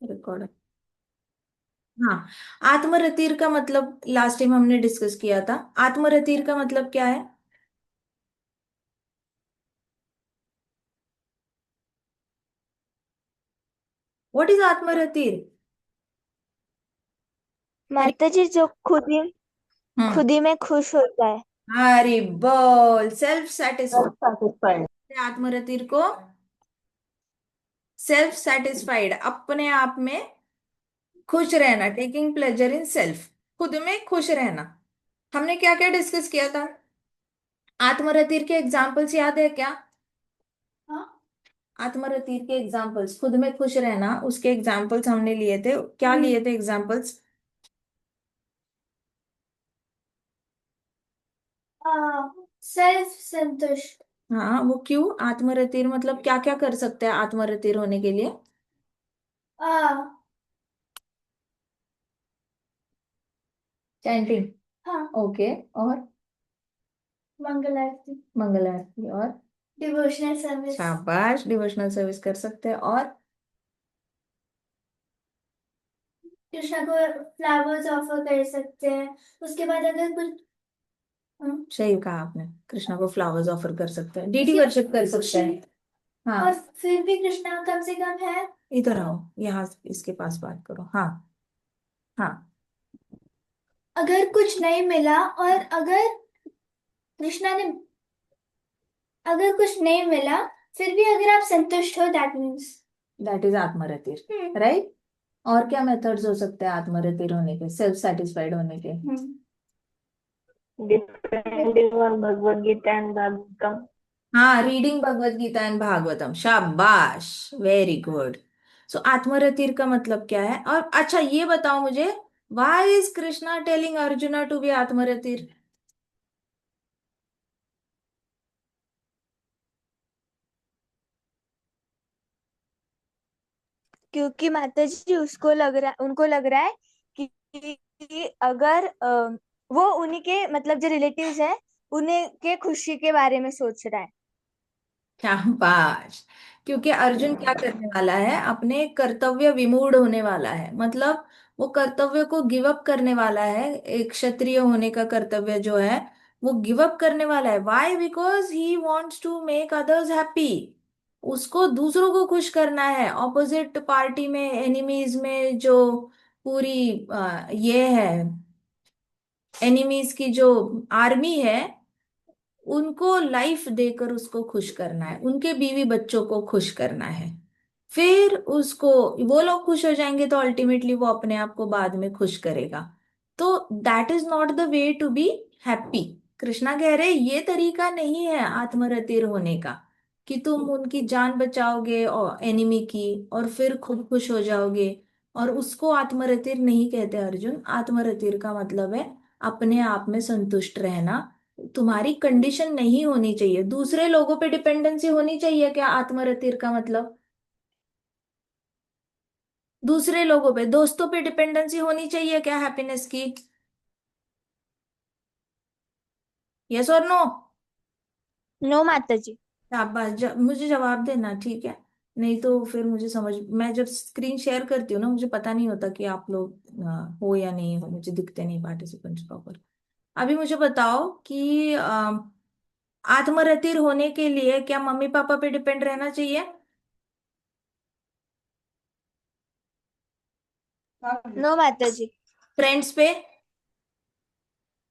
Record. हाँ। आत्मरतिर का मतलब लास्ट टाइम हमने डिस्कस किया था। आत्मरतिर का मतलब क्या है? व्हाट इज आत्मरतिर? माता जी जो हम्म। खुद ही में खुश होता है। अरे बोल, सेल्फ सेटिस्फाइड। सेटिस्फाइड। आत्मरतिर को सेल्फ सेटिस्फाइड, अपने आप में खुश रहना, टेकिंग प्लेजर इन सेल्फ, खुद में खुश रहना। हमने क्या क्या डिस्कस किया था? आत्मरतिर के एग्जाम्पल्स याद है क्या? हाँ। आत्मरतिर के एग्जाम्पल्स, खुद में खुश रहना, उसके एग्जाम्पल्स हमने लिए थे। क्या लिए थे एग्जाम्पल्स? सेल्फ संतुष्ट। हाँ, वो क्यों? आत्मरतिर मतलब क्या क्या कर सकते हैं आत्मरतिर होने के लिए? आ, चैंटिंग। हाँ। ओके। और मंगल आरती। मंगल आरती और डिवोशनल सर्विस। शाबाश, डिवोशनल सर्विस कर सकते हैं। और कृष्णा को फ्लावर्स ऑफर कर सकते हैं। उसके बाद अगर कुछ सही कहा आपने, कृष्णा को फ्लावर्स ऑफर कर सकते हैं, डीडी वर्शिप कर सकते हैं। हाँ। और फिर भी कृष्णा कम से कम है। इधर आओ, यहाँ इसके पास बात करो। हाँ। हाँ। अगर कुछ नहीं मिला और अगर कृष्णा ने अगर कुछ नहीं मिला फिर भी अगर आप संतुष्ट हो, दैट मीन्स दैट इज आत्मरतिर, राइट। और क्या मेथड्स हो सकते हैं आत्मरतिर होने के, सेल्फ सेटिस्फाइड होने के? Depending on Bhagavad Gita and Bhagavatam. हाँ, रीडिंग भगवत गीता एंड भागवतम। शाबाश, वेरी गुड। सो आत्मरतिर का मतलब क्या है? और अच्छा ये बताओ मुझे, why is Krishna telling Arjuna to be आत्मरतिर? क्योंकि माता जी उनको लग रहा है कि अगर वो उन्हीं के मतलब जो रिलेटिव्स है उन्हीं के खुशी के बारे में सोच रहा है। शाबाश। क्योंकि अर्जुन क्या करने वाला है, अपने कर्तव्य विमूढ़ होने वाला है, मतलब वो कर्तव्य को गिव अप करने वाला है। एक क्षत्रिय होने का कर्तव्य जो है वो गिव अप करने वाला है। Why? Because he wants to make others happy. उसको दूसरों को खुश करना है। ऑपोजिट पार्टी में, एनिमीज में जो पूरी ये है, एनिमीज की जो आर्मी है, उनको लाइफ देकर उसको खुश करना है, उनके बीवी बच्चों को खुश करना है। फिर उसको, वो लोग खुश हो जाएंगे तो अल्टीमेटली वो अपने आप को बाद में खुश करेगा। तो that is not the way to be happy. Krishna कह रहे ये तरीका नहीं है आत्मरतिर होने का, कि तुम उनकी जान बचाओगे और एनिमी की, और फिर खुद खुश हो जाओगे। और उसको आत्मरतिर नहीं कहते अर्जुन। आत्मरतिर का मतलब है अपने आप में संतुष्ट रहना। तुम्हारी कंडीशन नहीं होनी चाहिए, दूसरे लोगों पे डिपेंडेंसी होनी चाहिए क्या आत्मरतिर का मतलब? दूसरे लोगों पे, दोस्तों पे डिपेंडेंसी होनी चाहिए क्या हैप्पीनेस की? यस और नो? नो माता जी। शाबाश, मुझे जवाब देना, ठीक है? नहीं तो फिर मुझे समझ, मैं जब स्क्रीन शेयर करती हूँ ना, मुझे पता नहीं होता कि आप लोग हो या नहीं हो, मुझे दिखते नहीं पार्टिसिपेंट्स प्रॉपर। अभी मुझे बताओ कि आत्मरतिर होने के लिए क्या मम्मी पापा पे डिपेंड रहना चाहिए? नो माता जी। फ्रेंड्स पे?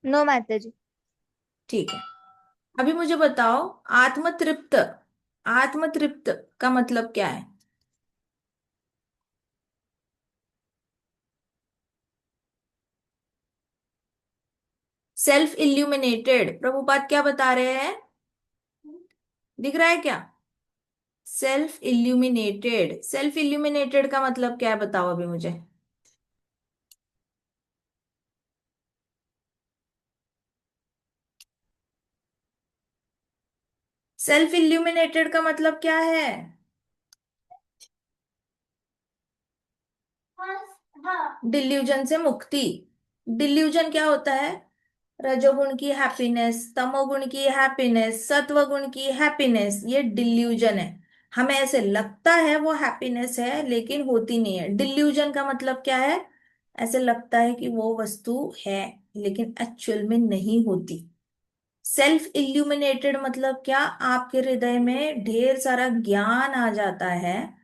नो माता जी। ठीक है। अभी मुझे बताओ, आत्मतृप्त, आत्मतृप्त का मतलब क्या है? सेल्फ इल्यूमिनेटेड, प्रभुपाद क्या बता रहे हैं? दिख रहा है क्या? सेल्फ इल्यूमिनेटेड, सेल्फ इल्यूमिनेटेड का मतलब क्या है बताओ अभी मुझे। सेल्फ इल्यूमिनेटेड का मतलब क्या है? डिल्यूजन से मुक्ति। डिल्यूजन क्या होता है? रजोगुण की हैप्पीनेस, तमोगुण की हैप्पीनेस, सत्वगुण की हैप्पीनेस, ये डिल्यूजन है। हमें ऐसे लगता है वो हैप्पीनेस है लेकिन होती नहीं है। डिल्यूजन का मतलब क्या है? ऐसे लगता है कि वो वस्तु है लेकिन एक्चुअल में नहीं होती। सेल्फ इल्यूमिनेटेड मतलब क्या? आपके हृदय में ढेर सारा ज्ञान आ जाता है।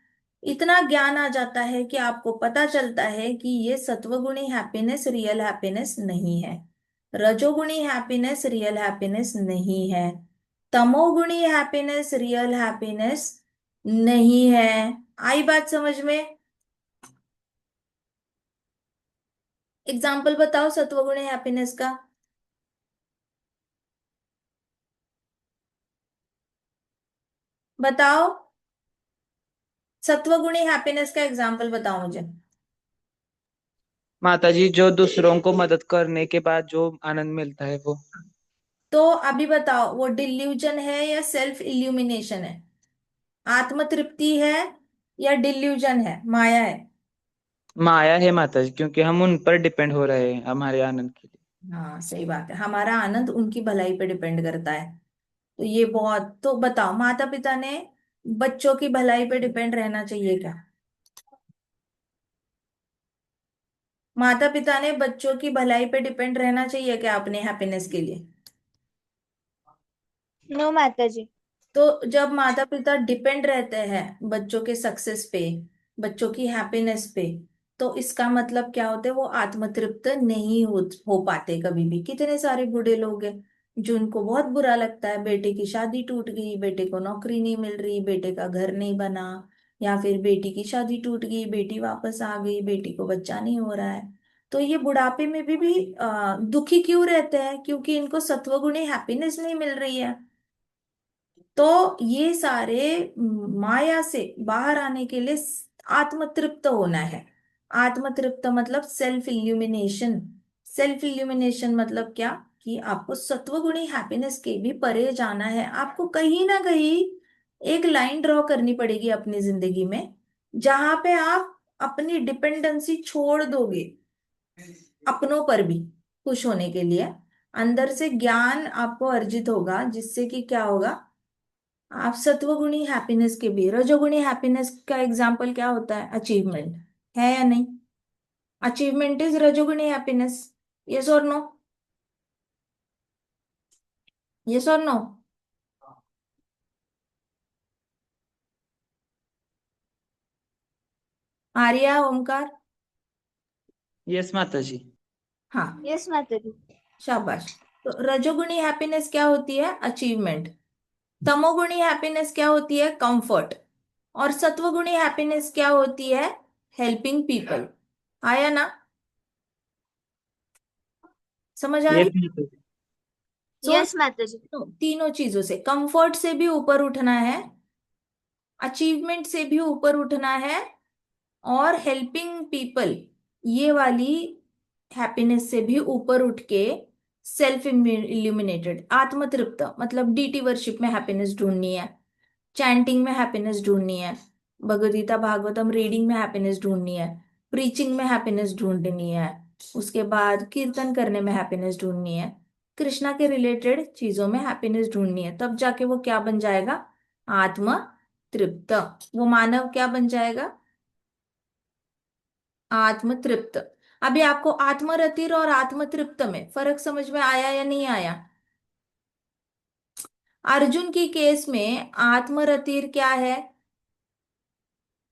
इतना ज्ञान आ जाता है कि आपको पता चलता है कि ये सत्वगुणी हैप्पीनेस रियल हैप्पीनेस नहीं है। रजोगुणी हैप्पीनेस रियल हैप्पीनेस नहीं है। तमोगुणी हैप्पीनेस रियल हैप्पीनेस नहीं है। आई बात समझ में? एग्जाम्पल बताओ सत्वगुणी हैप्पीनेस का। बताओ, सत्वगुणी हैप्पीनेस का एग्जाम्पल बताओ मुझे। माता जी, जो दूसरों को मदद करने के बाद जो आनंद मिलता है वो। तो अभी बताओ, वो डिल्यूजन है या सेल्फ इल्यूमिनेशन है? आत्म तृप्ति है या डिल्यूजन है, माया है? माया है माता जी, क्योंकि हम उन पर डिपेंड हो रहे हैं हमारे आनंद के लिए। हाँ सही बात है, हमारा आनंद उनकी भलाई पे डिपेंड करता है। तो ये बहुत, तो बताओ माता पिता ने बच्चों की भलाई पे डिपेंड रहना चाहिए क्या? माता पिता ने बच्चों की भलाई पे डिपेंड रहना चाहिए क्या अपने हैप्पीनेस के लिए? नो माता जी। तो जब माता पिता डिपेंड रहते हैं बच्चों के सक्सेस पे, बच्चों की हैप्पीनेस पे, तो इसका मतलब क्या होता है? वो आत्मतृप्त नहीं हो पाते कभी भी। कितने सारे बूढ़े लोग हैं जिनको बहुत बुरा लगता है, बेटे की शादी टूट गई, बेटे को नौकरी नहीं मिल रही, बेटे का घर नहीं बना, या फिर बेटी की शादी टूट गई, बेटी वापस आ गई, बेटी को बच्चा नहीं हो रहा है। तो ये बुढ़ापे में भी दुखी क्यों रहते हैं? क्योंकि इनको सत्वगुणी हैप्पीनेस नहीं मिल रही है। तो ये सारे माया से बाहर आने के लिए आत्मतृप्त होना है। आत्मतृप्त मतलब सेल्फ इल्यूमिनेशन। सेल्फ इल्यूमिनेशन मतलब क्या? कि आपको सत्वगुणी हैप्पीनेस के भी परे जाना है। आपको कहीं ना कहीं एक लाइन ड्रॉ करनी पड़ेगी अपनी जिंदगी में, जहां पे आप अपनी डिपेंडेंसी छोड़ दोगे अपनों पर भी खुश होने के लिए। अंदर से ज्ञान आपको अर्जित होगा जिससे कि क्या होगा? आप सत्वगुणी हैप्पीनेस के भी, रजोगुणी हैप्पीनेस का एग्जाम्पल क्या होता है? अचीवमेंट। है या नहीं? अचीवमेंट इज रजोगुणी हैप्पीनेस। यस और नो? यस और नो? आर्या, ओमकार? यस माता जी। हाँ, यस माता जी। शाबाश। तो रजोगुणी हैप्पीनेस क्या होती है? अचीवमेंट। तमोगुणी हैप्पीनेस क्या होती है? कंफर्ट। और सत्वगुणी हैप्पीनेस क्या होती है? Helping people. आया ना? समझ आ यस रही? माता जी। सो यस माता जी। तीनों चीजों से, कंफर्ट से भी ऊपर उठना है, अचीवमेंट से भी ऊपर उठना है, और हेल्पिंग पीपल ये वाली हैप्पीनेस से भी ऊपर उठ के सेल्फ इल्यूमिनेटेड आत्मतृप्त मतलब डीटी वर्शिप में हैप्पीनेस ढूंढनी है, चैंटिंग में हैप्पीनेस ढूंढनी है, भगवद गीता भागवतम रीडिंग में हैप्पीनेस ढूंढनी है, प्रीचिंग में हैप्पीनेस ढूंढनी है, उसके बाद कीर्तन करने में हैप्पीनेस ढूंढनी है, कृष्णा के रिलेटेड चीजों में हैप्पीनेस ढूंढनी है। तब जाके वो क्या बन जाएगा? आत्म तृप्त। वो मानव क्या बन जाएगा? आत्मतृप्त। अभी आपको आत्मरतिर और आत्मतृप्त में फर्क समझ में आया या नहीं आया? अर्जुन की केस में आत्मरतिर क्या है?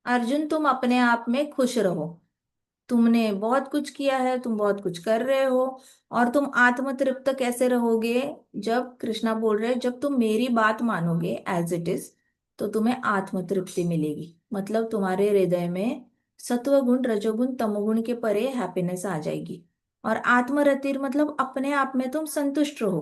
अर्जुन, तुम अपने आप में खुश रहो। तुमने बहुत कुछ किया है, तुम बहुत कुछ कर रहे हो, और तुम आत्मतृप्त कैसे रहोगे? जब कृष्णा बोल रहे हैं, जब तुम मेरी बात मानोगे एज इट इज, तो तुम्हें आत्मतृप्ति मिलेगी। मतलब तुम्हारे हृदय में सत्वगुण रजोगुण तमोगुण के परे हैप्पीनेस आ जाएगी। और आत्मरतिर मतलब अपने आप में तुम संतुष्ट रहो।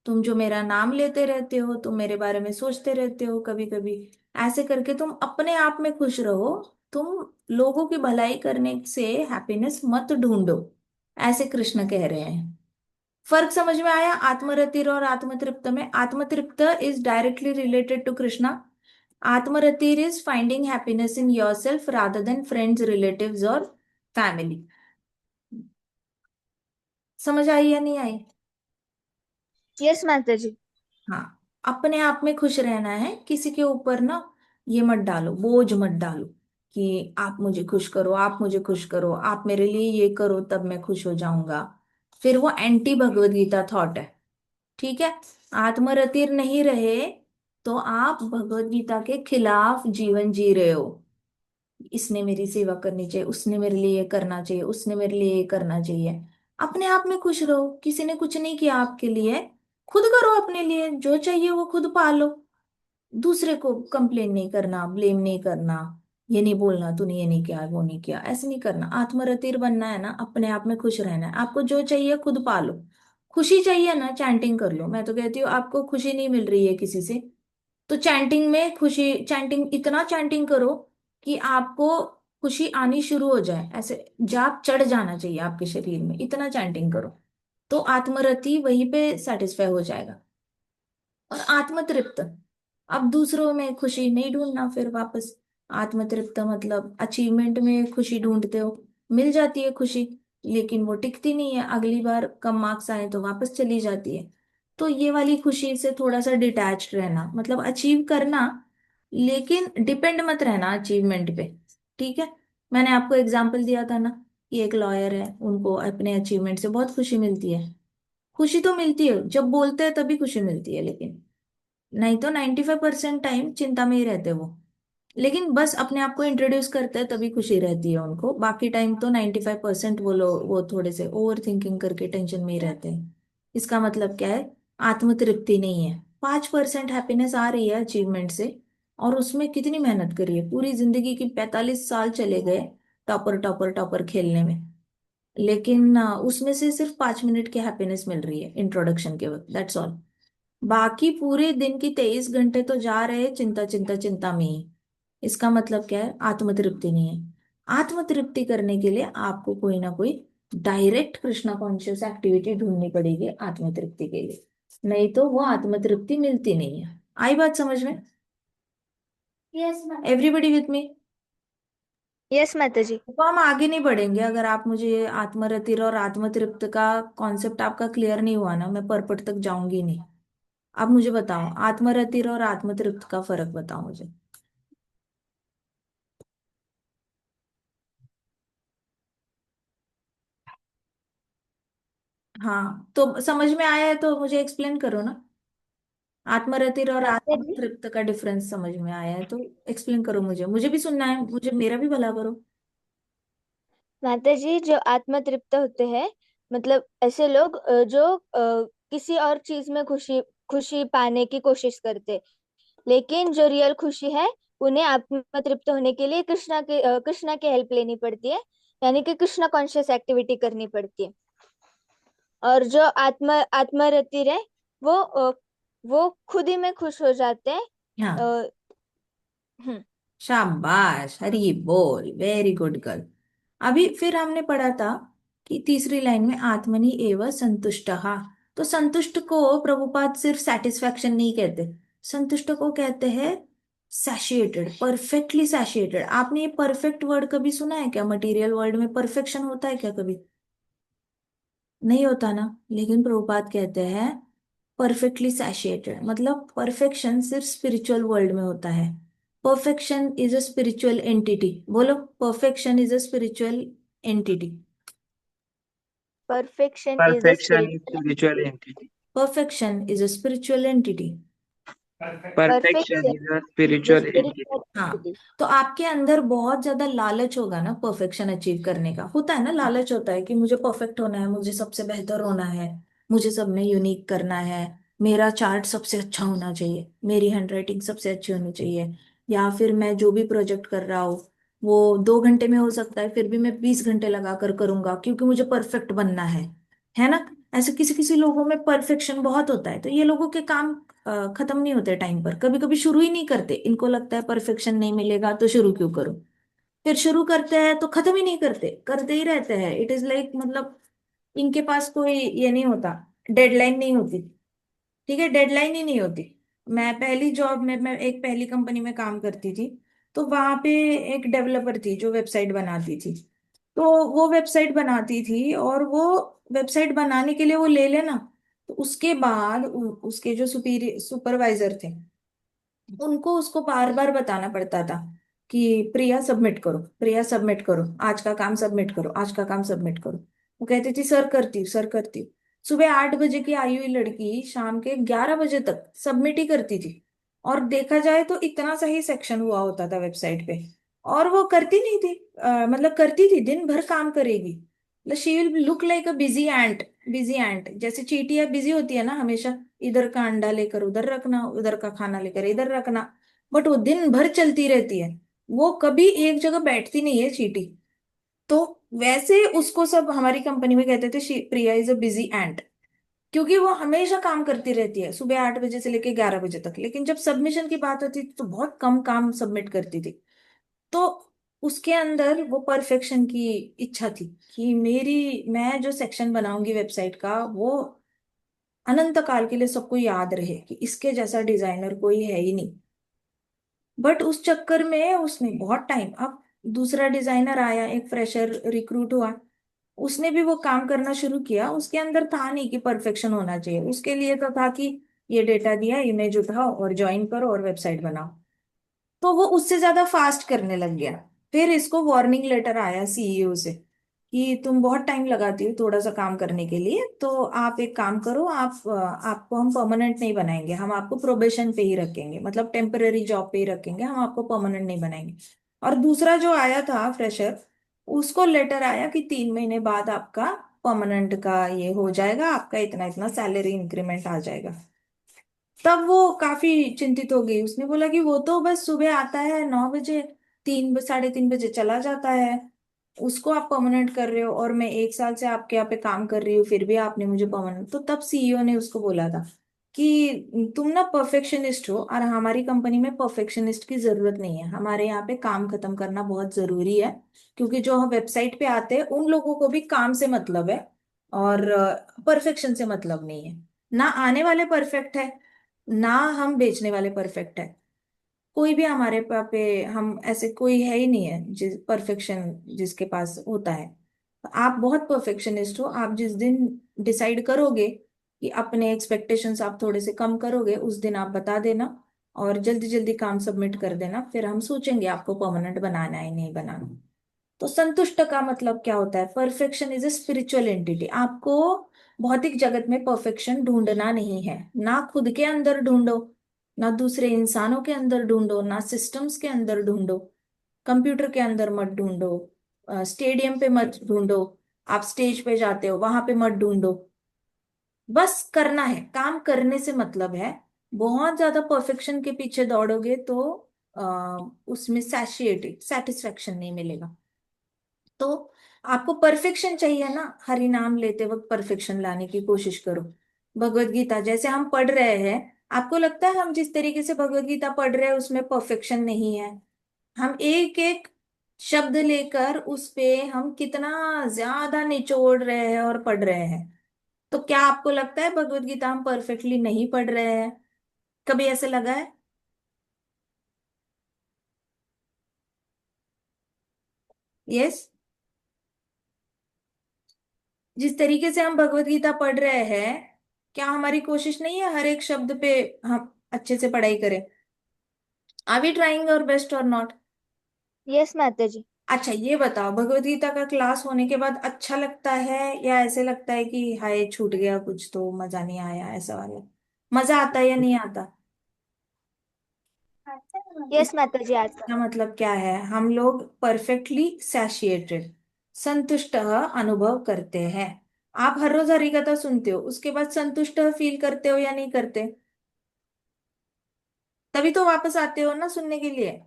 तुम जो मेरा नाम लेते रहते हो, तुम मेरे बारे में सोचते रहते हो कभी कभी, ऐसे करके तुम अपने आप में खुश रहो। तुम लोगों की भलाई करने से हैप्पीनेस मत ढूंढो, ऐसे कृष्ण कह रहे हैं। फर्क समझ में आया आत्मरतिर और आत्मतृप्त में? आत्मतृप्त is directly related to Krishna. आत्मरतिर is finding happiness in yourself rather than friends, relatives और फैमिली। समझ आई या नहीं आई? यस माता जी। हाँ, अपने आप में खुश रहना है, किसी के ऊपर ना ये मत डालो, बोझ मत डालो कि आप मुझे खुश करो, आप मुझे खुश करो, आप मेरे लिए ये करो तब मैं खुश हो जाऊंगा। फिर वो एंटी भगवत गीता थॉट है। ठीक है। आत्मरतिर नहीं रहे तो आप भगवत गीता के खिलाफ जीवन जी रहे हो। इसने मेरी सेवा करनी चाहिए, उसने मेरे लिए ये करना चाहिए, उसने मेरे लिए ये करना चाहिए। अपने आप में खुश रहो, किसी ने कुछ नहीं किया आपके लिए, खुद करो अपने लिए जो चाहिए वो खुद पालो। दूसरे को कंप्लेन नहीं करना, ब्लेम नहीं करना, ये नहीं बोलना तूने ये नहीं किया वो नहीं किया, ऐसे नहीं करना। आत्मरतिर बनना है ना, अपने आप में खुश रहना है। आपको जो चाहिए खुद पालो। खुशी चाहिए ना, चैंटिंग कर लो। मैं तो कहती हूँ आपको खुशी नहीं मिल रही है किसी से, तो चैंटिंग में खुशी, चैंटिंग इतना चैंटिंग करो कि आपको खुशी आनी शुरू हो जाए, ऐसे जाप चढ़ जाना चाहिए आपके शरीर में, इतना चैंटिंग करो। तो आत्मरति वहीं पे सेटिस्फाई हो जाएगा। और आत्मतृप्त, अब दूसरों में खुशी नहीं ढूंढना फिर वापस। आत्मतृप्त मतलब अचीवमेंट में खुशी ढूंढते हो, मिल जाती है खुशी, लेकिन वो टिकती नहीं है, अगली बार कम मार्क्स आए तो वापस चली जाती है। तो ये वाली खुशी से थोड़ा सा डिटैच्ड रहना, मतलब अचीव करना लेकिन डिपेंड मत रहना अचीवमेंट पे। ठीक है। मैंने आपको एग्जाम्पल दिया था ना कि एक लॉयर है, उनको अपने अचीवमेंट से बहुत खुशी मिलती है। खुशी तो मिलती है, जब बोलते हैं तभी खुशी मिलती है, लेकिन नहीं तो 95% टाइम चिंता में ही रहते वो। लेकिन बस अपने आप को इंट्रोड्यूस करते हैं तभी खुशी रहती है उनको, बाकी टाइम तो 95% वो लोग वो थोड़े से ओवर थिंकिंग करके टेंशन में ही रहते हैं। इसका मतलब क्या है? आत्मतृप्ति नहीं है। 5% हैप्पीनेस आ रही है अचीवमेंट से, और उसमें कितनी मेहनत करी है, पूरी जिंदगी की 45 साल चले गए टॉपर टॉपर टॉपर खेलने में, लेकिन उसमें से सिर्फ 5 मिनट की हैप्पीनेस मिल रही है इंट्रोडक्शन के वक्त, दैट्स ऑल। बाकी पूरे दिन की 23 घंटे तो जा रहे हैं चिंता चिंता चिंता में ही। इसका मतलब क्या है? आत्मतृप्ति नहीं है। आत्मतृप्ति करने के लिए आपको कोई ना कोई डायरेक्ट कृष्णा कॉन्शियस एक्टिविटी ढूंढनी पड़ेगी आत्मतृप्ति के लिए, नहीं तो वो आत्मतृप्ति मिलती नहीं है। आई बात समझ में? Yes ma'am, everybody with me? Yes माता जी। तो हम आगे नहीं बढ़ेंगे अगर आप मुझे आत्मरतिर और आत्मतृप्त का कॉन्सेप्ट आपका क्लियर नहीं हुआ ना, मैं परपट तक जाऊंगी नहीं। अब मुझे बताओ, आत्मरतिर और आत्मतृप्त का फर्क बताओ मुझे। हाँ, तो समझ में आया है तो मुझे एक्सप्लेन करो ना। आत्मरतिर और माता जी, आत्मतृप्त का डिफरेंस समझ में आया है तो एक्सप्लेन करो मुझे, मुझे भी सुनना है, मुझे मेरा भी भला करो। माता जी, जो आत्म तृप्त होते हैं, मतलब ऐसे लोग जो किसी और चीज में खुशी खुशी पाने की कोशिश करते, लेकिन जो रियल खुशी है उन्हें आत्म तृप्त होने के लिए कृष्णा की हेल्प लेनी पड़ती है, यानी कि कृष्णा कॉन्शियस एक्टिविटी करनी पड़ती है। और जो आत्मरति है, वो खुद ही में खुश हो जाते हैं। हाँ, अ, हम्म। शाबाश, हरी बोल, वेरी गुड गर्ल। अभी फिर हमने पढ़ा था कि तीसरी लाइन में आत्मनि एव संतुष्टः। तो संतुष्ट को प्रभुपाद सिर्फ सेटिस्फैक्शन नहीं कहते, संतुष्ट को कहते हैं सैशिएटेड, परफेक्टली सैशिएटेड। आपने ये परफेक्ट वर्ड कभी सुना है क्या? मटेरियल वर्ल्ड में परफेक्शन होता है क्या कभी? नहीं होता ना। लेकिन प्रभुपाद कहते हैं परफेक्टली सैशिएटेड, मतलब परफेक्शन सिर्फ स्पिरिचुअल वर्ल्ड में होता है। Perfection is a spiritual entity. बोलो, perfection is a spiritual entity. Perfection is a perfection is spiritual spiritual entity. Perfection is a spiritual entity. Perfection perfection is a is a spiritual entity. Spiritual हाँ, entity. तो आपके अंदर बहुत ज्यादा लालच होगा ना परफेक्शन अचीव करने का, होता है ना, लालच होता है कि मुझे परफेक्ट होना है, मुझे सबसे बेहतर होना है, मुझे सब में यूनिक करना है, मेरा चार्ट सबसे अच्छा होना चाहिए, मेरी हैंडराइटिंग सबसे अच्छी होनी चाहिए, या फिर मैं जो भी प्रोजेक्ट कर रहा हूँ वो 2 घंटे में हो सकता है फिर भी मैं 20 घंटे लगा कर करूंगा क्योंकि मुझे परफेक्ट बनना है ना? ऐसे किसी किसी लोगों में परफेक्शन बहुत होता है, तो ये लोगों के काम खत्म नहीं होते टाइम पर, कभी कभी शुरू ही नहीं करते, इनको लगता है परफेक्शन नहीं मिलेगा तो शुरू क्यों करूं। फिर शुरू करते हैं तो खत्म ही नहीं करते, करते ही रहते हैं। इट इज लाइक, मतलब इनके पास कोई ये नहीं होता, डेडलाइन नहीं होती। ठीक है, डेडलाइन ही नहीं होती। मैं पहली जॉब में, मैं एक पहली कंपनी में काम करती थी, तो वहां पे एक डेवलपर थी जो वेबसाइट बनाती थी। तो वो वेबसाइट बनाती थी और वो वेबसाइट बनाने के लिए वो ले लेना, तो उसके बाद उसके जो सुपीरियर सुपरवाइजर थे उनको उसको बार बार बताना पड़ता था कि प्रिया सबमिट करो, प्रिया सबमिट करो, आज का काम सबमिट करो, आज का काम सबमिट करो। वो कहती थी सर करती हूँ, सर करती हूँ। सुबह 8 बजे की आई हुई लड़की शाम के 11 बजे तक सबमिट ही करती थी। और देखा जाए तो इतना सही सेक्शन हुआ होता था वेबसाइट पे। और वो करती नहीं थी, मतलब करती थी, दिन भर काम करेगी। मतलब she will look like a busy ant. Busy ant जैसे चींटियां बिजी होती है ना हमेशा, इधर का अंडा लेकर उधर रखना, उधर का खाना लेकर इधर रखना। बट वो दिन भर चलती रहती है, वो कभी एक जगह बैठती नहीं है चींटी। तो वैसे उसको सब हमारी कंपनी में कहते थे प्रिया इज अ बिजी एंट। क्योंकि वो हमेशा काम करती रहती है सुबह 8 बजे से लेकर 11 बजे तक, लेकिन जब सबमिशन की बात होती थी तो बहुत कम काम सबमिट करती थी। तो उसके अंदर वो परफेक्शन की इच्छा थी कि मैं जो सेक्शन बनाऊंगी वेबसाइट का वो अनंत काल के लिए सबको याद रहे कि इसके जैसा डिजाइनर कोई है ही नहीं। बट उस चक्कर में उसने बहुत टाइम, अब दूसरा डिजाइनर आया, एक फ्रेशर रिक्रूट हुआ, उसने भी वो काम करना शुरू किया। उसके अंदर था नहीं कि परफेक्शन होना चाहिए, उसके लिए तो था कि ये डेटा दिया, इमेज उठाओ और ज्वाइन करो और वेबसाइट बनाओ। तो वो उससे ज्यादा फास्ट करने लग गया। फिर इसको वार्निंग लेटर आया सीईओ से कि तुम बहुत टाइम लगाती हो थोड़ा सा काम करने के लिए, तो आप एक काम करो, आपको हम परमानेंट नहीं बनाएंगे, हम आपको प्रोबेशन पे ही रखेंगे, मतलब टेम्पररी जॉब पे ही रखेंगे, हम आपको परमानेंट नहीं बनाएंगे। और दूसरा जो आया था फ्रेशर, उसको लेटर आया कि 3 महीने बाद आपका परमानेंट का ये हो जाएगा, आपका इतना इतना सैलरी इंक्रीमेंट आ जाएगा। तब वो काफी चिंतित हो गई, उसने बोला कि वो तो बस सुबह आता है 9 बजे, 3 साढ़े 3 बजे चला जाता है, उसको आप परमानेंट कर रहे हो, और मैं 1 साल से आपके यहाँ पे काम कर रही हूँ फिर भी आपने मुझे परमानेंट। तो तब सीईओ ने उसको बोला था कि तुम ना परफेक्शनिस्ट हो, और हमारी कंपनी में परफेक्शनिस्ट की जरूरत नहीं है, हमारे यहाँ पे काम खत्म करना बहुत जरूरी है। क्योंकि जो हम वेबसाइट पे आते हैं उन लोगों को भी काम से मतलब है, और परफेक्शन से मतलब नहीं है। ना आने वाले परफेक्ट है, ना हम बेचने वाले परफेक्ट है। कोई भी हमारे पे हम ऐसे कोई है ही नहीं है जिस परफेक्शन जिसके पास होता है। आप बहुत परफेक्शनिस्ट हो, आप जिस दिन डिसाइड करोगे कि अपने एक्सपेक्टेशंस आप थोड़े से कम करोगे, उस दिन आप बता देना और जल्दी जल्दी काम सबमिट कर देना, फिर हम सोचेंगे आपको परमानेंट बनाना है नहीं बनाना। तो संतुष्ट का मतलब क्या होता है? Perfection is a spiritual entity. आपको भौतिक जगत में परफेक्शन ढूंढना नहीं है, ना खुद के अंदर ढूंढो, ना दूसरे इंसानों के अंदर ढूंढो, ना सिस्टम्स के अंदर ढूंढो, कंप्यूटर के अंदर मत ढूंढो, स्टेडियम पे मत ढूंढो, आप स्टेज पे जाते हो वहां पे मत ढूंढो। बस करना है, काम करने से मतलब है। बहुत ज्यादा परफेक्शन के पीछे दौड़ोगे तो उसमें सेटिस्फेक्शन नहीं मिलेगा। तो आपको परफेक्शन चाहिए ना, हरि नाम लेते वक्त परफेक्शन लाने की कोशिश करो। भगवत गीता जैसे हम पढ़ रहे हैं, आपको लगता है हम जिस तरीके से भगवत गीता पढ़ रहे हैं उसमें परफेक्शन नहीं है? हम एक एक शब्द लेकर उस पे हम कितना ज्यादा निचोड़ रहे हैं और पढ़ रहे हैं। तो क्या आपको लगता है भगवत गीता हम परफेक्टली नहीं पढ़ रहे हैं? कभी ऐसे लगा है? यस। जिस तरीके से हम भगवत गीता पढ़ रहे हैं, क्या हमारी कोशिश नहीं है हर एक शब्द पे हम अच्छे से पढ़ाई करें? आर वी ट्राइंग और बेस्ट और नॉट? यस माता जी। अच्छा ये बताओ, भगवत गीता का क्लास होने के बाद अच्छा लगता है या ऐसे लगता है कि हाय छूट गया कुछ तो मजा नहीं आया, ऐसा वाला? मजा आता है या नहीं आता? यस इसका माता जी आता है। मतलब क्या है? हम लोग परफेक्टली सैशिएटेड, संतुष्ट अनुभव करते हैं। आप हर रोज हरी कथा सुनते हो, उसके बाद संतुष्ट फील करते हो या नहीं करते? तभी तो वापस आते हो ना सुनने के लिए।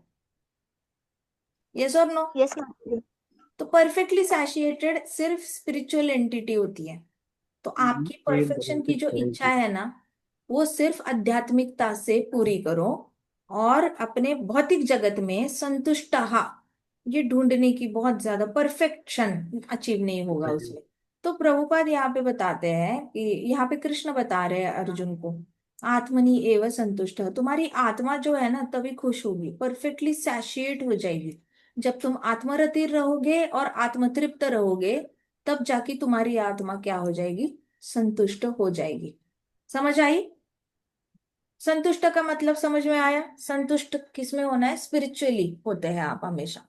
यस और नो? यस माता जी। तो परफेक्टली सैटिस्फाइड सिर्फ स्पिरिचुअल एंटिटी होती है। तो आपकी परफेक्शन की जो इच्छा है ना, वो सिर्फ आध्यात्मिकता से पूरी करो, और अपने भौतिक जगत में संतुष्ट ये ढूंढने की, बहुत ज्यादा परफेक्शन अचीव नहीं होगा उसमें। तो प्रभुपाद यहाँ पे बताते हैं कि यहाँ पे कृष्ण बता रहे हैं अर्जुन को, आत्मनि एव संतुष्ट, तुम्हारी आत्मा जो है ना तभी खुश होगी, परफेक्टली सैशिएट हो जाएगी। जब तुम आत्मरति रहोगे और आत्मतृप्त रहोगे, तब जाके तुम्हारी आत्मा क्या हो जाएगी? संतुष्ट हो जाएगी। समझ आई? संतुष्ट का मतलब समझ में आया? संतुष्ट किस में होना है? स्पिरिचुअली होते हैं आप हमेशा,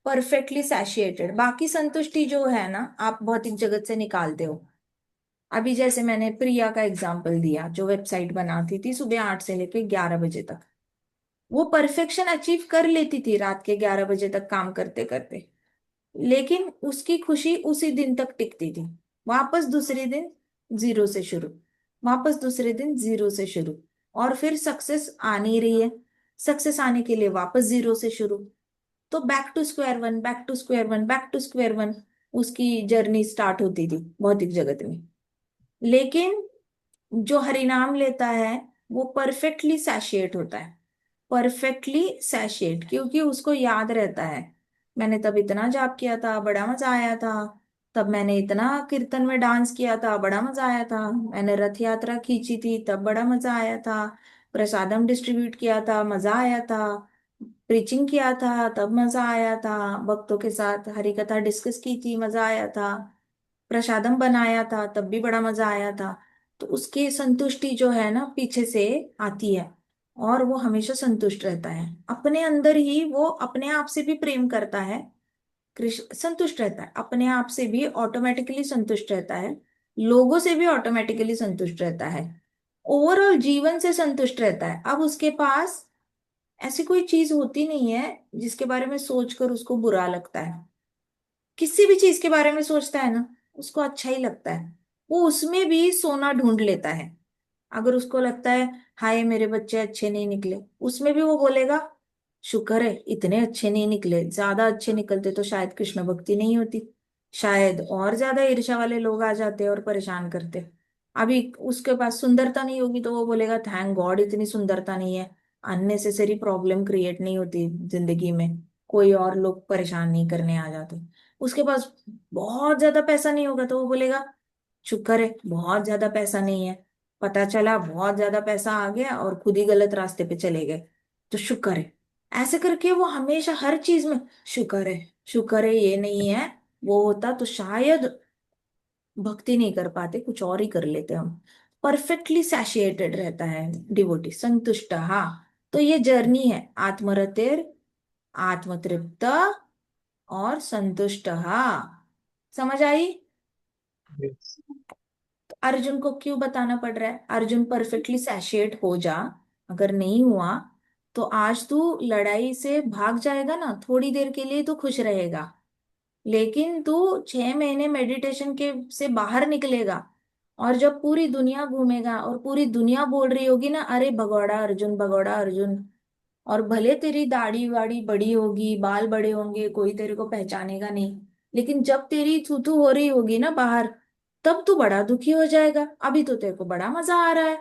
परफेक्टली सैशिएटेड। बाकी संतुष्टि जो है ना, आप भौतिक जगत से निकालते हो। अभी जैसे मैंने प्रिया का एग्जाम्पल दिया, जो वेबसाइट बनाती थी सुबह 8 से लेकर 11 बजे तक, वो परफेक्शन अचीव कर लेती थी रात के 11 बजे तक काम करते करते, लेकिन उसकी खुशी उसी दिन तक टिकती थी। वापस दूसरे दिन जीरो से शुरू, वापस दूसरे दिन जीरो से शुरू, और फिर सक्सेस आ नहीं रही है, सक्सेस आने के लिए वापस जीरो से शुरू। तो back to square one, back to square one, back to square one उसकी जर्नी स्टार्ट होती थी भौतिक जगत में। लेकिन जो हरिनाम लेता है वो परफेक्टली सैशिएट होता है, परफेक्टली सैशिएट, क्योंकि उसको याद रहता है मैंने तब इतना जाप किया था, बड़ा मजा आया था। तब मैंने इतना कीर्तन में डांस किया था, बड़ा मजा आया था। मैंने रथ यात्रा खींची थी, तब बड़ा मजा आया था। प्रसादम डिस्ट्रीब्यूट किया था, मजा आया था। प्रीचिंग किया था, तब मजा आया था। भक्तों के साथ हरि कथा डिस्कस की थी, मजा आया था। प्रसादम बनाया था, तब भी बड़ा मजा आया था। तो उसकी संतुष्टि जो है ना पीछे से आती है, और वो हमेशा संतुष्ट रहता है अपने अंदर ही, वो अपने आप से भी प्रेम करता है। कृष्ण संतुष्ट रहता है अपने आप से भी, ऑटोमेटिकली संतुष्ट रहता है। लोगों से भी ऑटोमेटिकली संतुष्ट रहता है। ओवरऑल जीवन से संतुष्ट रहता है। अब उसके पास ऐसी कोई चीज होती नहीं है जिसके बारे में सोचकर उसको बुरा लगता है। किसी भी चीज के बारे में सोचता है ना, उसको अच्छा ही लगता है। वो उसमें भी सोना ढूंढ लेता है। अगर उसको लगता है हाय मेरे बच्चे अच्छे नहीं निकले, उसमें भी वो बोलेगा शुक्र है इतने अच्छे नहीं निकले, ज्यादा अच्छे निकलते तो शायद कृष्ण भक्ति नहीं होती, शायद और ज्यादा ईर्ष्या वाले लोग आ जाते और परेशान करते। अभी उसके पास सुंदरता नहीं होगी तो वो बोलेगा थैंक गॉड इतनी सुंदरता नहीं है, अननेसेसरी प्रॉब्लम क्रिएट नहीं होती जिंदगी में, कोई और लोग परेशान नहीं करने आ जाते। उसके पास बहुत ज्यादा पैसा नहीं होगा तो वो बोलेगा शुक्र है बहुत ज्यादा पैसा नहीं है, पता चला बहुत ज्यादा पैसा आ गया और खुद ही गलत रास्ते पे चले गए, तो शुक्र है। ऐसे करके वो हमेशा हर चीज में शुक्र है, शुक्र है ये नहीं है, वो होता तो शायद भक्ति नहीं कर पाते, कुछ और ही कर लेते हम। परफेक्टली सैशिएटेड रहता है डिवोटी, संतुष्ट। हाँ, तो ये जर्नी है आत्मरतेर, आत्मतृप्त और संतुष्ट। हाँ, समझ आई? Yes. तो अर्जुन को क्यों बताना पड़ रहा है? अर्जुन परफेक्टली सैशिएट हो जा, अगर नहीं हुआ तो आज तू लड़ाई से भाग जाएगा ना, थोड़ी देर के लिए तो खुश रहेगा, लेकिन तू 6 महीने मेडिटेशन के से बाहर निकलेगा, और जब पूरी दुनिया घूमेगा और पूरी दुनिया बोल रही होगी ना अरे भगौड़ा अर्जुन, भगौड़ा अर्जुन, और भले तेरी दाढ़ी वाड़ी बड़ी होगी, बाल बड़े होंगे, कोई तेरे को पहचानेगा नहीं, लेकिन जब तेरी थूथू हो रही होगी ना बाहर, तब तू बड़ा दुखी हो जाएगा। अभी तो तेरे को बड़ा मजा आ रहा है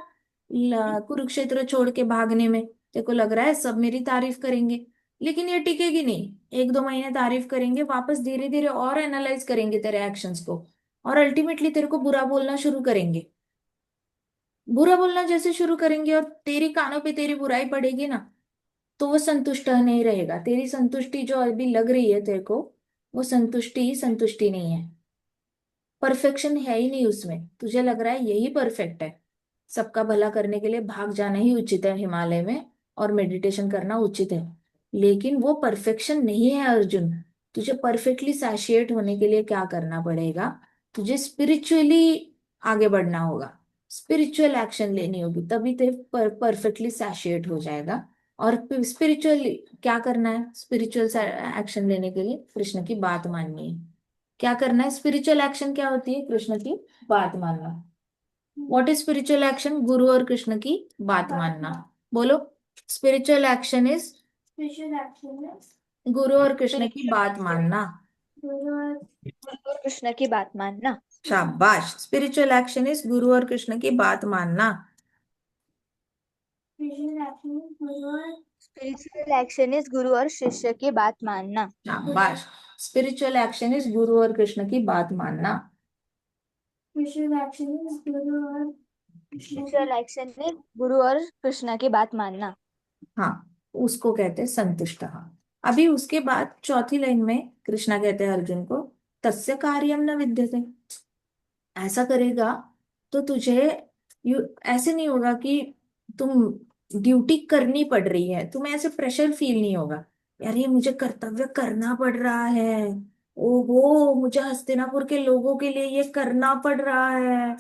कुरुक्षेत्र छोड़ के भागने में, तेरे को लग रहा है सब मेरी तारीफ करेंगे, लेकिन ये टिकेगी नहीं। 1-2 महीने तारीफ करेंगे, वापस धीरे धीरे और एनालाइज करेंगे तेरे एक्शंस को, और अल्टीमेटली तेरे को बुरा बोलना शुरू करेंगे। बुरा बोलना जैसे शुरू करेंगे और तेरी कानों पे तेरी बुराई पड़ेगी ना, तो वो संतुष्ट नहीं रहेगा। तेरी संतुष्टि जो अभी लग रही है तेरे को, वो संतुष्टि ही संतुष्टि नहीं है। परफेक्शन है ही नहीं उसमें, तुझे लग रहा है यही परफेक्ट है। सबका भला करने के लिए भाग जाना ही उचित है हिमालय में, और मेडिटेशन करना उचित है, लेकिन वो परफेक्शन नहीं है अर्जुन। तुझे परफेक्टली सैशिएट होने के लिए क्या करना पड़ेगा? तुझे स्पिरिचुअली आगे बढ़ना होगा, स्पिरिचुअल एक्शन लेनी होगी, तभी ते परफेक्टली सैशिएट हो जाएगा। और स्पिरिचुअल क्या करना है? स्पिरिचुअल एक्शन लेने के लिए कृष्ण की बात माननी है। क्या करना है? स्पिरिचुअल एक्शन क्या होती है? कृष्ण की बात मानना। What is spiritual action? गुरु और कृष्ण की बात मानना। बोलो, स्पिरिचुअल एक्शन इज गुरु और कृष्ण की बात मानना। और कृष्ण की बात मानना। शाबाश, स्पिरिचुअल एक्शन इज गुरु और कृष्ण की बात मानना। स्पिरिचुअल एक्शन इज गुरु और शिष्य की बात मानना। शाबाश, स्पिरिचुअल एक्शन इज गुरु और कृष्ण की बात मानना। स्पिरिचुअल एक्शन इज गुरु और कृष्ण की बात मानना। हाँ, उसको कहते हैं संतुष्ट। हाँ, अभी उसके बाद चौथी लाइन में कृष्णा कहते हैं अर्जुन को तस्य कार्यम न विद्यते। ऐसा करेगा तो तुझे ऐसे नहीं होगा कि तुम ड्यूटी करनी पड़ रही है, तुम्हें ऐसे प्रेशर फील नहीं होगा, यार ये मुझे कर्तव्य करना पड़ रहा है, ओहो मुझे हस्तिनापुर के लोगों के लिए ये करना पड़ रहा है,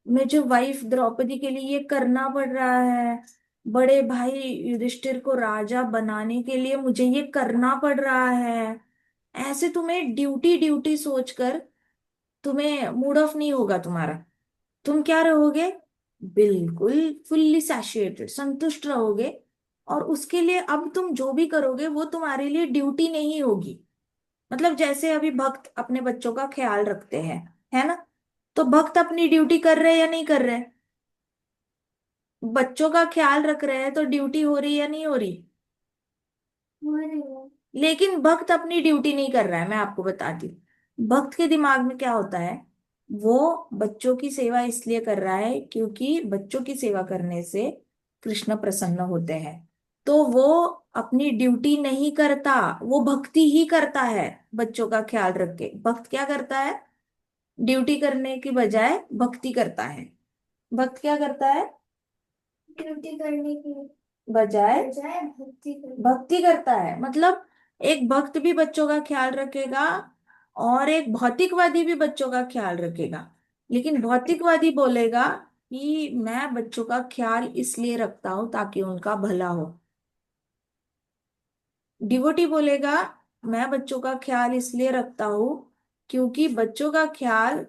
मुझे वाइफ द्रौपदी के लिए ये करना पड़ रहा है, बड़े भाई युधिष्ठिर को राजा बनाने के लिए मुझे ये करना पड़ रहा है। ऐसे तुम्हें ड्यूटी ड्यूटी सोचकर तुम्हें मूड ऑफ नहीं होगा तुम्हारा। तुम क्या रहोगे, बिल्कुल फुल्ली सैटिस्फाइड, संतुष्ट रहोगे। और उसके लिए अब तुम जो भी करोगे वो तुम्हारे लिए ड्यूटी नहीं होगी। मतलब जैसे अभी भक्त अपने बच्चों का ख्याल रखते हैं, है ना, तो भक्त अपनी ड्यूटी कर रहे हैं या नहीं कर रहे? बच्चों का ख्याल रख रहे हैं तो ड्यूटी हो रही है या नहीं हो रही? हो रही है। लेकिन भक्त अपनी ड्यूटी नहीं कर रहा है, मैं आपको बताती हूँ भक्त के दिमाग में क्या होता है। वो बच्चों की सेवा इसलिए कर रहा है क्योंकि बच्चों की सेवा करने से कृष्ण प्रसन्न होते हैं। तो वो अपनी ड्यूटी नहीं करता, वो भक्ति ही करता है। बच्चों का ख्याल रख के भक्त क्या करता है, ड्यूटी करने की बजाय भक्ति करता है। भक्त क्या करता है, ड्यूटी करने की बजाय बजाय भक्ति करता है। मतलब एक भक्त भी बच्चों का ख्याल रखेगा और एक भौतिकवादी भी बच्चों का ख्याल रखेगा। लेकिन भौतिकवादी बोलेगा कि मैं बच्चों का ख्याल इसलिए रखता हूं ताकि उनका भला हो। डिवोटी बोलेगा मैं बच्चों का ख्याल इसलिए रखता हूं क्योंकि बच्चों का ख्याल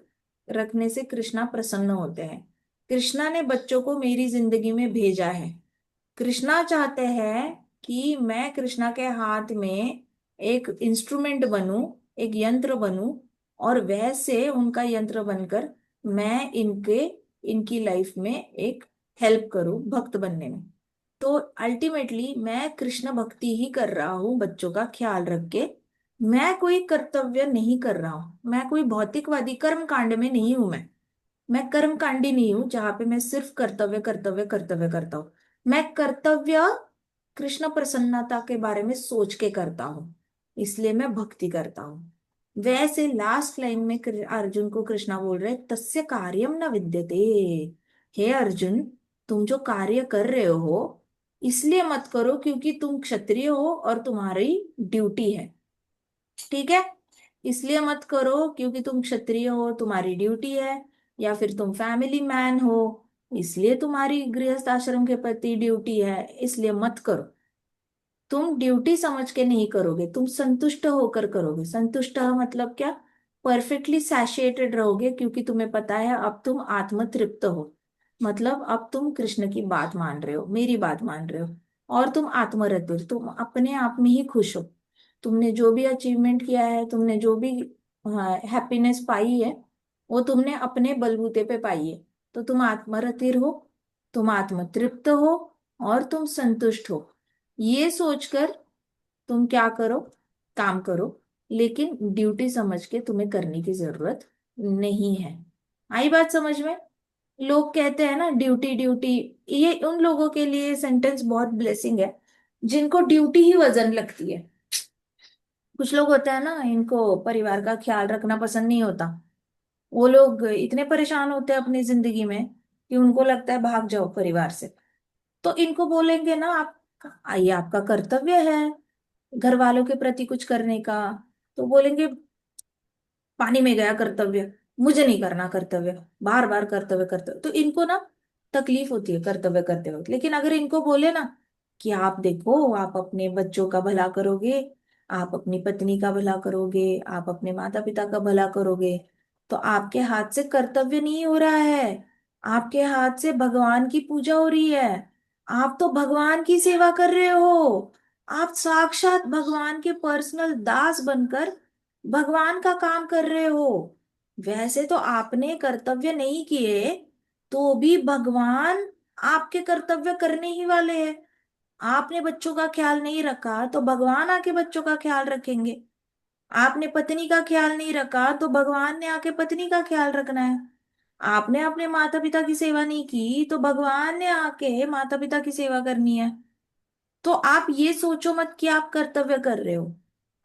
रखने से कृष्णा प्रसन्न होते हैं। कृष्णा ने बच्चों को मेरी जिंदगी में भेजा है। कृष्णा चाहते हैं कि मैं कृष्णा के हाथ में एक इंस्ट्रूमेंट बनूं, एक यंत्र बनूं, और वैसे उनका यंत्र बनकर मैं इनकी लाइफ में एक हेल्प करूं भक्त बनने में। तो अल्टीमेटली मैं कृष्ण भक्ति ही कर रहा हूँ बच्चों का ख्याल रख के। मैं कोई कर्तव्य नहीं कर रहा हूँ, मैं कोई भौतिकवादी कर्म कांड में नहीं हूं। मैं कर्म कांडी नहीं हूं जहां पे मैं सिर्फ कर्तव्य कर्तव्य कर्तव्य करता हूँ। मैं कर्तव्य कृष्ण प्रसन्नता के बारे में सोच के करता हूँ, इसलिए मैं भक्ति करता हूँ। वैसे लास्ट लाइन में अर्जुन को कृष्णा बोल रहे तस्य कार्यम न विद्यते। हे अर्जुन, तुम जो कार्य कर रहे हो इसलिए मत करो क्योंकि तुम क्षत्रिय हो और तुम्हारी ड्यूटी है। ठीक है, इसलिए मत करो क्योंकि तुम क्षत्रिय हो तुम्हारी ड्यूटी है, या फिर तुम फैमिली मैन हो इसलिए तुम्हारी गृहस्थ आश्रम के प्रति ड्यूटी है, इसलिए मत करो। तुम ड्यूटी समझ के नहीं करोगे, तुम संतुष्ट होकर करोगे। संतुष्ट मतलब क्या, परफेक्टली सैटिस्फाइड रहोगे क्योंकि तुम्हें पता है अब तुम आत्म तृप्त हो। मतलब अब तुम कृष्ण की बात मान रहे हो, मेरी बात मान रहे हो, और तुम आत्मरत हो, तुम अपने आप में ही खुश हो। तुमने जो भी अचीवमेंट किया है, तुमने जो भी हैप्पीनेस पाई है, वो तुमने अपने बलबूते पे पाई है। तो तुम आत्मरतिर हो, तुम आत्मतृप्त हो, और तुम संतुष्ट हो। ये सोचकर तुम क्या करो, काम करो, लेकिन ड्यूटी समझ के तुम्हें करने की जरूरत नहीं है। आई बात समझ में? लोग कहते हैं ना ड्यूटी ड्यूटी, ये उन लोगों के लिए सेंटेंस बहुत ब्लेसिंग है जिनको ड्यूटी ही वजन लगती है। कुछ लोग होते हैं ना, इनको परिवार का ख्याल रखना पसंद नहीं होता। वो लोग इतने परेशान होते हैं अपनी जिंदगी में कि उनको लगता है भाग जाओ परिवार से। तो इनको बोलेंगे ना आप, ये आपका कर्तव्य है घर वालों के प्रति कुछ करने का, तो बोलेंगे पानी में गया कर्तव्य, मुझे नहीं करना कर्तव्य, बार बार कर्तव्य कर्तव्य। तो इनको ना तकलीफ होती है कर्तव्य करते वक्त। लेकिन अगर इनको बोले ना कि आप देखो आप अपने बच्चों का भला करोगे, आप अपनी पत्नी का भला करोगे, आप अपने माता पिता का भला करोगे, तो आपके हाथ से कर्तव्य नहीं हो रहा है, आपके हाथ से भगवान की पूजा हो रही है। आप तो भगवान की सेवा कर रहे हो, आप साक्षात भगवान के पर्सनल दास बनकर भगवान का काम कर रहे हो। वैसे तो आपने कर्तव्य नहीं किए तो भी भगवान आपके कर्तव्य करने ही वाले हैं। आपने बच्चों का ख्याल नहीं रखा तो भगवान आके बच्चों का ख्याल रखेंगे। आपने पत्नी का ख्याल नहीं रखा तो भगवान ने आके पत्नी का ख्याल रखना है। आपने अपने माता पिता की सेवा नहीं की तो भगवान ने आके माता पिता की सेवा करनी है। तो आप ये सोचो मत कि आप कर्तव्य कर रहे हो,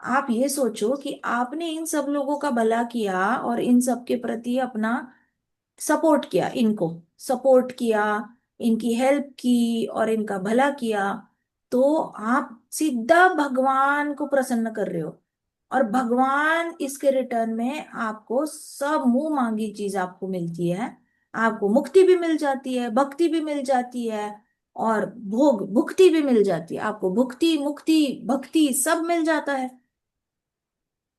आप ये सोचो कि आपने इन सब लोगों का भला किया और इन सब के प्रति अपना सपोर्ट किया, इनको सपोर्ट किया, इनकी हेल्प की और इनका भला किया, तो आप सीधा भगवान को प्रसन्न कर रहे हो। और भगवान इसके रिटर्न में आपको सब मुंह मांगी चीज आपको मिलती है। आपको मुक्ति भी मिल जाती है, भक्ति भी मिल जाती है, और भोग भुक्ति भी मिल जाती है। आपको भुक्ति मुक्ति भक्ति सब मिल जाता है।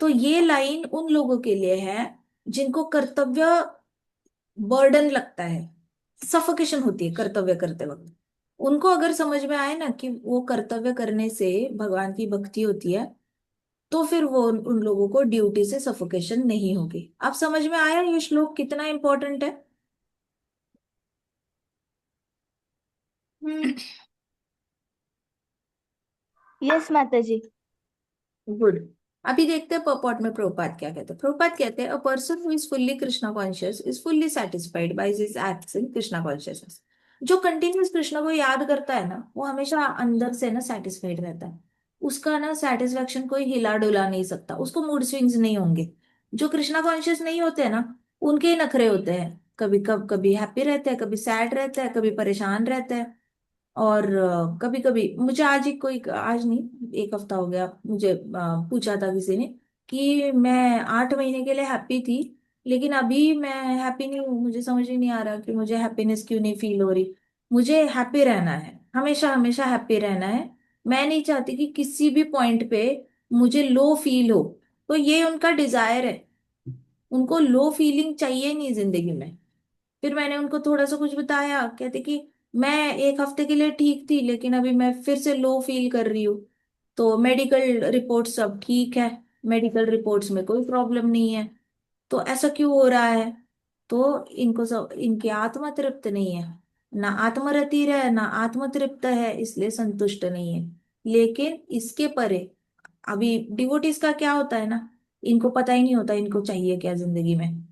तो ये लाइन उन लोगों के लिए है जिनको कर्तव्य बर्डन लगता है, सफोकेशन होती है कर्तव्य करते वक्त। उनको अगर समझ में आए ना कि वो कर्तव्य करने से भगवान की भक्ति होती है, तो फिर वो उन लोगों को ड्यूटी से सफोकेशन नहीं होगी। आप समझ में आया ये श्लोक कितना इंपॉर्टेंट है? हम्म। यस माता जी। गुड। अभी देखते हैं पर्पॉट में प्रभुपाद क्या कहते हैं। प्रभुपाद कहते हैं, a person who is fully Krishna conscious is fully satisfied by his acts in Krishna consciousness. जो कंटिन्यूस कृष्ण को याद करता है ना, वो हमेशा अंदर से ना सेटिस्फाइड रहता है। उसका ना सेटिस्फेक्शन कोई हिला डुला नहीं सकता, उसको मूड स्विंग्स नहीं होंगे। जो कृष्णा कॉन्शियस नहीं होते हैं ना, उनके ही नखरे होते हैं। कभी कभी हैप्पी रहते हैं, कभी सैड रहते हैं, कभी परेशान रहते हैं। और कभी कभी मुझे आज ही कोई, आज नहीं, एक हफ्ता हो गया, मुझे पूछा था किसी ने कि मैं 8 महीने के लिए हैप्पी थी, लेकिन अभी मैं हैप्पी नहीं हूँ। मुझे समझ ही नहीं आ रहा कि मुझे हैप्पीनेस क्यों नहीं फील हो रही। मुझे हैप्पी रहना है, हमेशा हमेशा हैप्पी रहना है। मैं नहीं चाहती कि किसी भी पॉइंट पे मुझे लो फील हो। तो ये उनका डिजायर है, उनको लो फीलिंग चाहिए नहीं जिंदगी में। फिर मैंने उनको थोड़ा सा कुछ बताया, कहते कि मैं एक हफ्ते के लिए ठीक थी, लेकिन अभी मैं फिर से लो फील कर रही हूँ। तो मेडिकल रिपोर्ट सब ठीक है, मेडिकल रिपोर्ट्स में कोई प्रॉब्लम नहीं है। तो ऐसा क्यों हो रहा है? तो इनको सब, इनकी आत्मा तृप्त नहीं है, ना आत्मरति है ना आत्म तृप्त है, इसलिए संतुष्ट नहीं है। लेकिन इसके परे, अभी डिवोटीज का क्या होता है ना, इनको पता ही नहीं होता इनको चाहिए क्या जिंदगी में।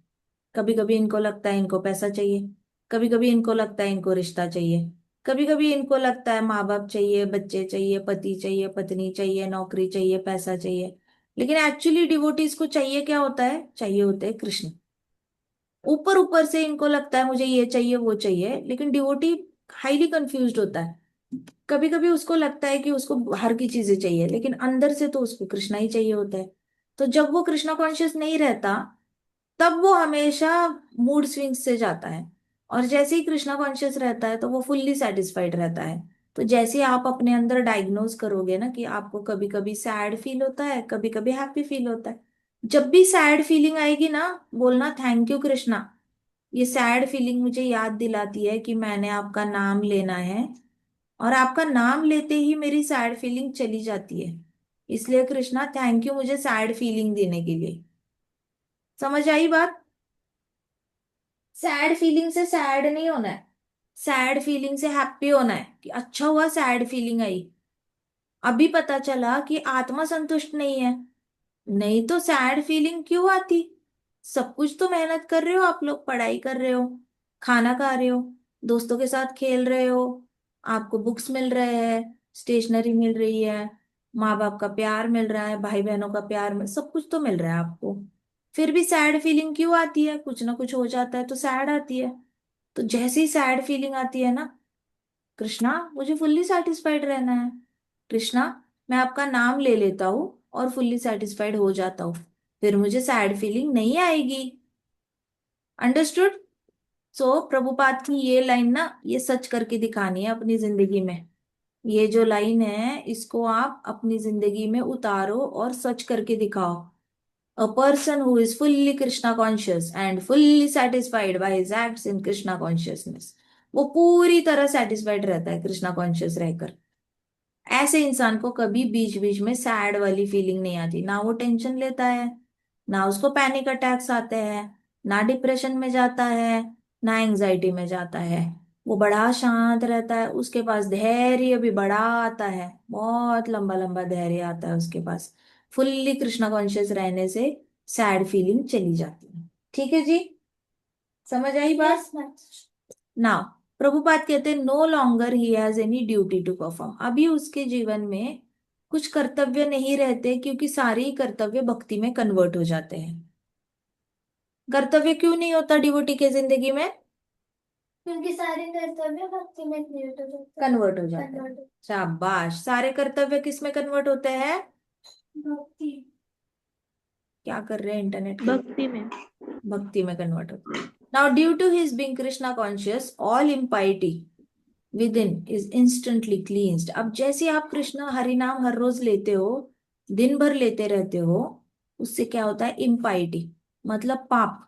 कभी कभी इनको लगता है इनको पैसा चाहिए, कभी कभी इनको लगता है इनको रिश्ता चाहिए, कभी कभी इनको लगता है माँ बाप चाहिए, बच्चे चाहिए, पति चाहिए, पत्नी चाहिए, नौकरी चाहिए, पैसा चाहिए। लेकिन एक्चुअली डिवोटीज को चाहिए क्या होता है? चाहिए होते हैं कृष्ण। ऊपर ऊपर से इनको लगता है मुझे ये चाहिए वो चाहिए, लेकिन डिवोटी हाईली कंफ्यूज्ड होता है। कभी कभी उसको लगता है कि उसको बाहर की चीजें चाहिए, लेकिन अंदर से तो उसको कृष्णा ही चाहिए होता है। तो जब वो कृष्णा कॉन्शियस नहीं रहता, तब वो हमेशा मूड स्विंग्स से जाता है। और जैसे ही कृष्णा कॉन्शियस रहता है, तो वो फुल्ली सेटिस्फाइड रहता है। तो जैसे आप अपने अंदर डायग्नोज करोगे ना कि आपको कभी कभी सैड फील होता है, कभी कभी हैप्पी फील होता है, जब भी सैड फीलिंग आएगी ना, बोलना थैंक यू कृष्णा। ये सैड फीलिंग मुझे याद दिलाती है कि मैंने आपका नाम लेना है, और आपका नाम लेते ही मेरी सैड फीलिंग चली जाती है। इसलिए कृष्णा थैंक यू मुझे सैड फीलिंग देने के लिए। समझ आई बात? सैड फीलिंग से सैड नहीं होना है, सैड फीलिंग से हैप्पी होना है कि अच्छा हुआ सैड फीलिंग आई। अभी पता चला कि आत्मा संतुष्ट नहीं है, नहीं तो सैड फीलिंग क्यों आती? सब कुछ तो मेहनत कर रहे हो आप लोग, पढ़ाई कर रहे हो, खाना खा रहे हो, दोस्तों के साथ खेल रहे हो, आपको बुक्स मिल रहे हैं, स्टेशनरी मिल रही है, माँ बाप का प्यार मिल रहा है, भाई बहनों का प्यार मिल, सब कुछ तो मिल रहा है आपको। फिर भी सैड फीलिंग क्यों आती है? कुछ ना कुछ हो जाता है तो सैड आती है। तो जैसे ही सैड फीलिंग आती है ना, कृष्णा मुझे फुल्ली सेटिस्फाइड रहना है, कृष्णा मैं आपका नाम ले लेता हूँ और फुल्ली सेटिस्फाइड हो जाता हूँ, फिर मुझे सैड फीलिंग नहीं आएगी। अंडरस्टूड? सो प्रभुपाद की ये लाइन ना, ये सच करके दिखानी है अपनी जिंदगी में। ये जो लाइन है, इसको आप अपनी जिंदगी में उतारो और सच करके दिखाओ। A person who is fully Krishna conscious and fully satisfied by his acts in Krishna consciousness, वो पूरी तरह सेटिस्फाइड रहता है कृष्णा कॉन्शियस रहकर। ऐसे इंसान को कभी बीच बीच में सैड वाली फीलिंग नहीं आती, ना वो टेंशन लेता है, ना उसको पैनिक अटैक्स आते हैं, ना डिप्रेशन में जाता है, ना एंजाइटी में जाता है। वो बड़ा शांत रहता है, उसके पास धैर्य भी बड़ा आता है, बहुत लंबा लंबा धैर्य आता है उसके पास। फुल्ली कृष्णा कॉन्शियस रहने से सैड फीलिंग चली जाती है। ठीक है जी, समझ आई बात? नाउ प्रभुपाद कहते हैं, no longer he has any duty to perform. अभी उसके जीवन में कुछ कर्तव्य नहीं रहते, क्योंकि सारे ही कर्तव्य भक्ति में कन्वर्ट हो जाते हैं। कर्तव्य क्यों नहीं होता डिवोटी के जिंदगी में? क्योंकि सारे कर्तव्य भक्ति में कन्वर्ट हो जाते हैं। शाबाश, सारे कर्तव्य किस में कन्वर्ट होते हैं? भक्ति। क्या कर रहे हैं इंटरनेट के? भक्ति में। भक्ति में कन्वर्ट होते हैं। Now due to his being Krishna conscious, all impiety within is instantly cleansed. अब जैसे आप कृष्णा हरि नाम हर रोज लेते हो, दिन भर लेते रहते हो, उससे क्या होता है? इम्पाइटी मतलब पाप।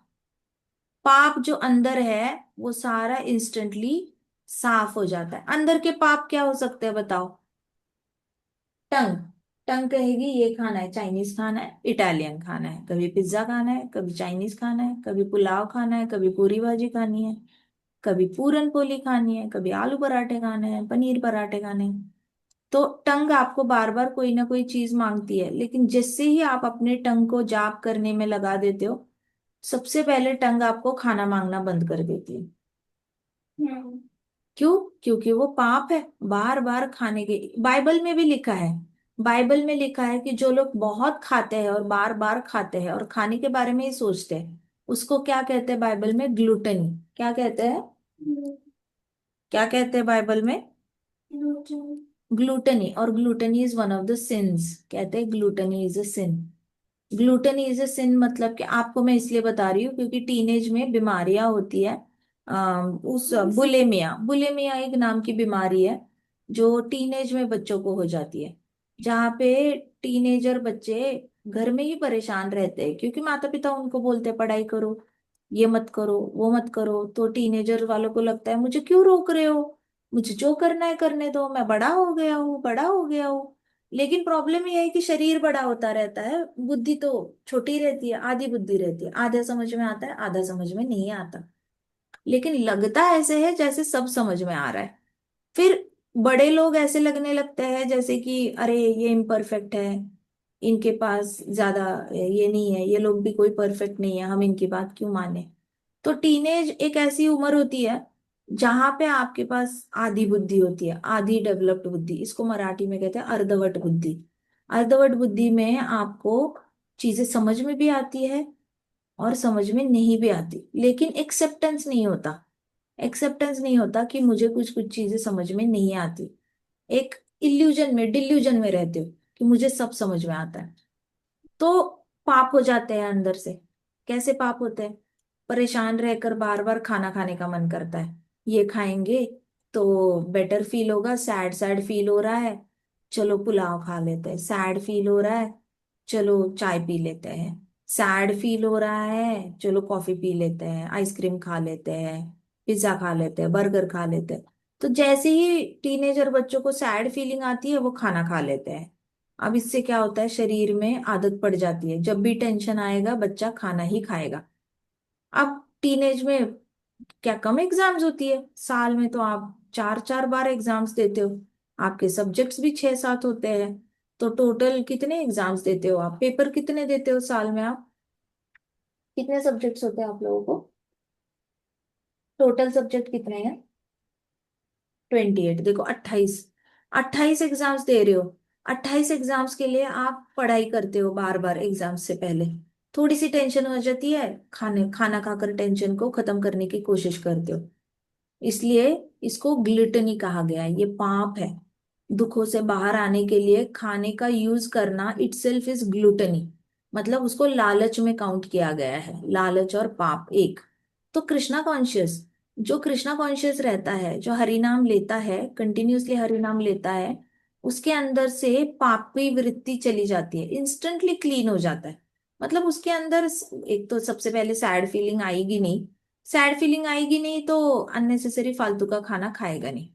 पाप जो अंदर है वो सारा इंस्टेंटली साफ हो जाता है। अंदर के पाप क्या हो सकते हैं बताओ? टंग। टंग कहेगी ये खाना है, चाइनीज खाना है, इटालियन खाना है, कभी पिज्जा खाना है, कभी चाइनीज खाना है, कभी पुलाव खाना है, कभी पूरी भाजी खानी है, कभी पूरन पोली खानी है, कभी आलू पराठे खाने हैं, पनीर पराठे खाने हैं। तो टंग आपको बार बार कोई ना कोई चीज मांगती है, लेकिन जैसे ही आप अपने टंग को जाप करने में लगा देते हो, सबसे पहले टंग आपको खाना मांगना बंद कर देती है। क्यों? क्योंकि वो पाप है बार बार खाने के। बाइबल में भी लिखा है, बाइबल में लिखा है कि जो लोग बहुत खाते हैं और बार बार खाते हैं और खाने के बारे में ही सोचते हैं, उसको क्या कहते हैं बाइबल में? ग्लूटनी। क्या कहते हैं? क्या कहते हैं बाइबल में? ग्लूटनी। और gluttony is one of the sins. कहते हैं gluttony is a sin. Glutton is a sin मतलब कि आपको मैं इसलिए बता रही हूँ क्योंकि टीनेज में बीमारियां होती है। उस बुलेमिया, बुलेमिया एक नाम की बीमारी है जो टीनेज में बच्चों को हो जाती है, जहाँ पे टीनेजर बच्चे घर में ही परेशान रहते हैं क्योंकि माता पिता उनको बोलते हैं पढ़ाई करो, ये मत करो, वो मत करो। तो टीनेजर वालों को लगता है मुझे क्यों रोक रहे हो, मुझे जो करना है करने दो, मैं बड़ा हो गया हूँ, बड़ा हो गया हूँ। लेकिन प्रॉब्लम यह है कि शरीर बड़ा होता रहता है, बुद्धि तो छोटी रहती है, आधी बुद्धि रहती है, आधा समझ में आता है, आधा समझ में नहीं आता। लेकिन लगता ऐसे है जैसे सब समझ में आ रहा है। फिर बड़े लोग ऐसे लगने लगते हैं जैसे कि अरे ये इम्परफेक्ट है, इनके पास ज्यादा ये नहीं है, ये लोग भी कोई परफेक्ट नहीं है, हम इनकी बात क्यों माने। तो टीनेज एक ऐसी उम्र होती है जहां पे आपके पास आधी बुद्धि होती है, आधी डेवलप्ड बुद्धि। इसको मराठी में कहते हैं अर्धवट बुद्धि। अर्धवट बुद्धि में आपको चीजें समझ में भी आती है और समझ में नहीं भी आती, लेकिन एक्सेप्टेंस नहीं होता। एक्सेप्टेंस नहीं होता कि मुझे कुछ कुछ चीजें समझ में नहीं आती। एक इल्यूजन में, डिल्यूजन में रहते हो कि मुझे सब समझ में आता है। तो पाप हो जाते हैं अंदर से। कैसे पाप होते हैं? परेशान रहकर बार बार खाना खाने का मन करता है, ये खाएंगे तो बेटर फील होगा, सैड सैड फील हो रहा है, चलो पुलाव खा लेते हैं। सैड फील हो रहा है, चलो चाय पी लेते हैं। सैड फील हो रहा है, चलो कॉफी पी लेते हैं, आइसक्रीम खा लेते हैं, पिज्जा खा लेते हैं, बर्गर खा लेते हैं। तो जैसे ही टीनेजर बच्चों को सैड फीलिंग आती है वो खाना खा लेते हैं। अब इससे क्या होता है? शरीर में आदत पड़ जाती है, जब भी टेंशन आएगा बच्चा खाना ही खाएगा। अब टीनेज में क्या कम एग्जाम्स होती है? साल में तो आप चार चार बार एग्जाम्स देते हो, आपके सब्जेक्ट्स भी छह सात होते हैं। तो टोटल कितने एग्जाम्स देते हो आप? पेपर कितने देते हो साल में आप? कितने सब्जेक्ट्स होते हैं आप लोगों को? टोटल सब्जेक्ट कितने हैं? 28। देखो 28, 28 एग्जाम्स दे रहे हो। 28 एग्जाम्स के लिए आप पढ़ाई करते हो बार बार एग्जाम्स से पहले। थोड़ी सी टेंशन हो जाती है, खाने खाना खाकर टेंशन को खत्म करने की कोशिश करते हो। इसलिए इसको ग्लूटनी कहा गया है, ये पाप है। दुखों से बाहर आने के लिए खाने का यूज करना इटसेल्फ इज ग्लूटनी। मतलब उसको लालच में काउंट किया गया है, लालच और पाप एक। तो कृष्णा कॉन्शियस, जो कृष्णा कॉन्शियस रहता है, जो हरि नाम लेता है, कंटिन्यूअसली हरि नाम लेता है, उसके अंदर से पापी वृत्ति चली जाती है, इंस्टेंटली क्लीन हो जाता है। मतलब उसके अंदर एक तो सबसे पहले सैड फीलिंग आएगी नहीं। सैड फीलिंग आएगी नहीं तो अननेसेसरी फालतू का खाना खाएगा नहीं।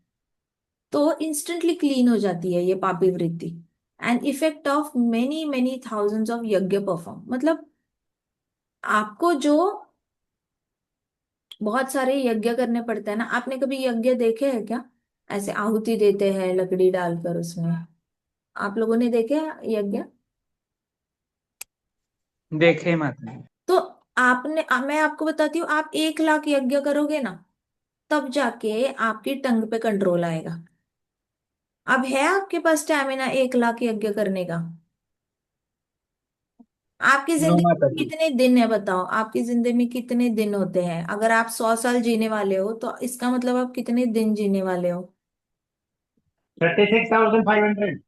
तो इंस्टेंटली क्लीन हो जाती है ये पापी वृत्ति। And effect of many many thousands of यज्ञ परफॉर्म, मतलब आपको जो बहुत सारे यज्ञ करने पड़ते हैं ना। आपने कभी यज्ञ देखे हैं क्या? ऐसे आहुति देते हैं लकड़ी डालकर उसमें, आप लोगों ने देखे हैं यज्ञ? देखे माता जी। तो आपने मैं आपको बताती हूँ, आप 1 लाख यज्ञ करोगे ना, तब जाके आपकी टंग पे कंट्रोल आएगा। अब है आपके पास स्टैमिना 1 लाख यज्ञ करने का? आपकी नो जिंदगी माता में जी। कितने दिन है बताओ, आपकी जिंदगी में कितने दिन होते हैं? अगर आप 100 साल जीने वाले हो तो इसका मतलब आप कितने दिन जीने वाले हो? 36,500।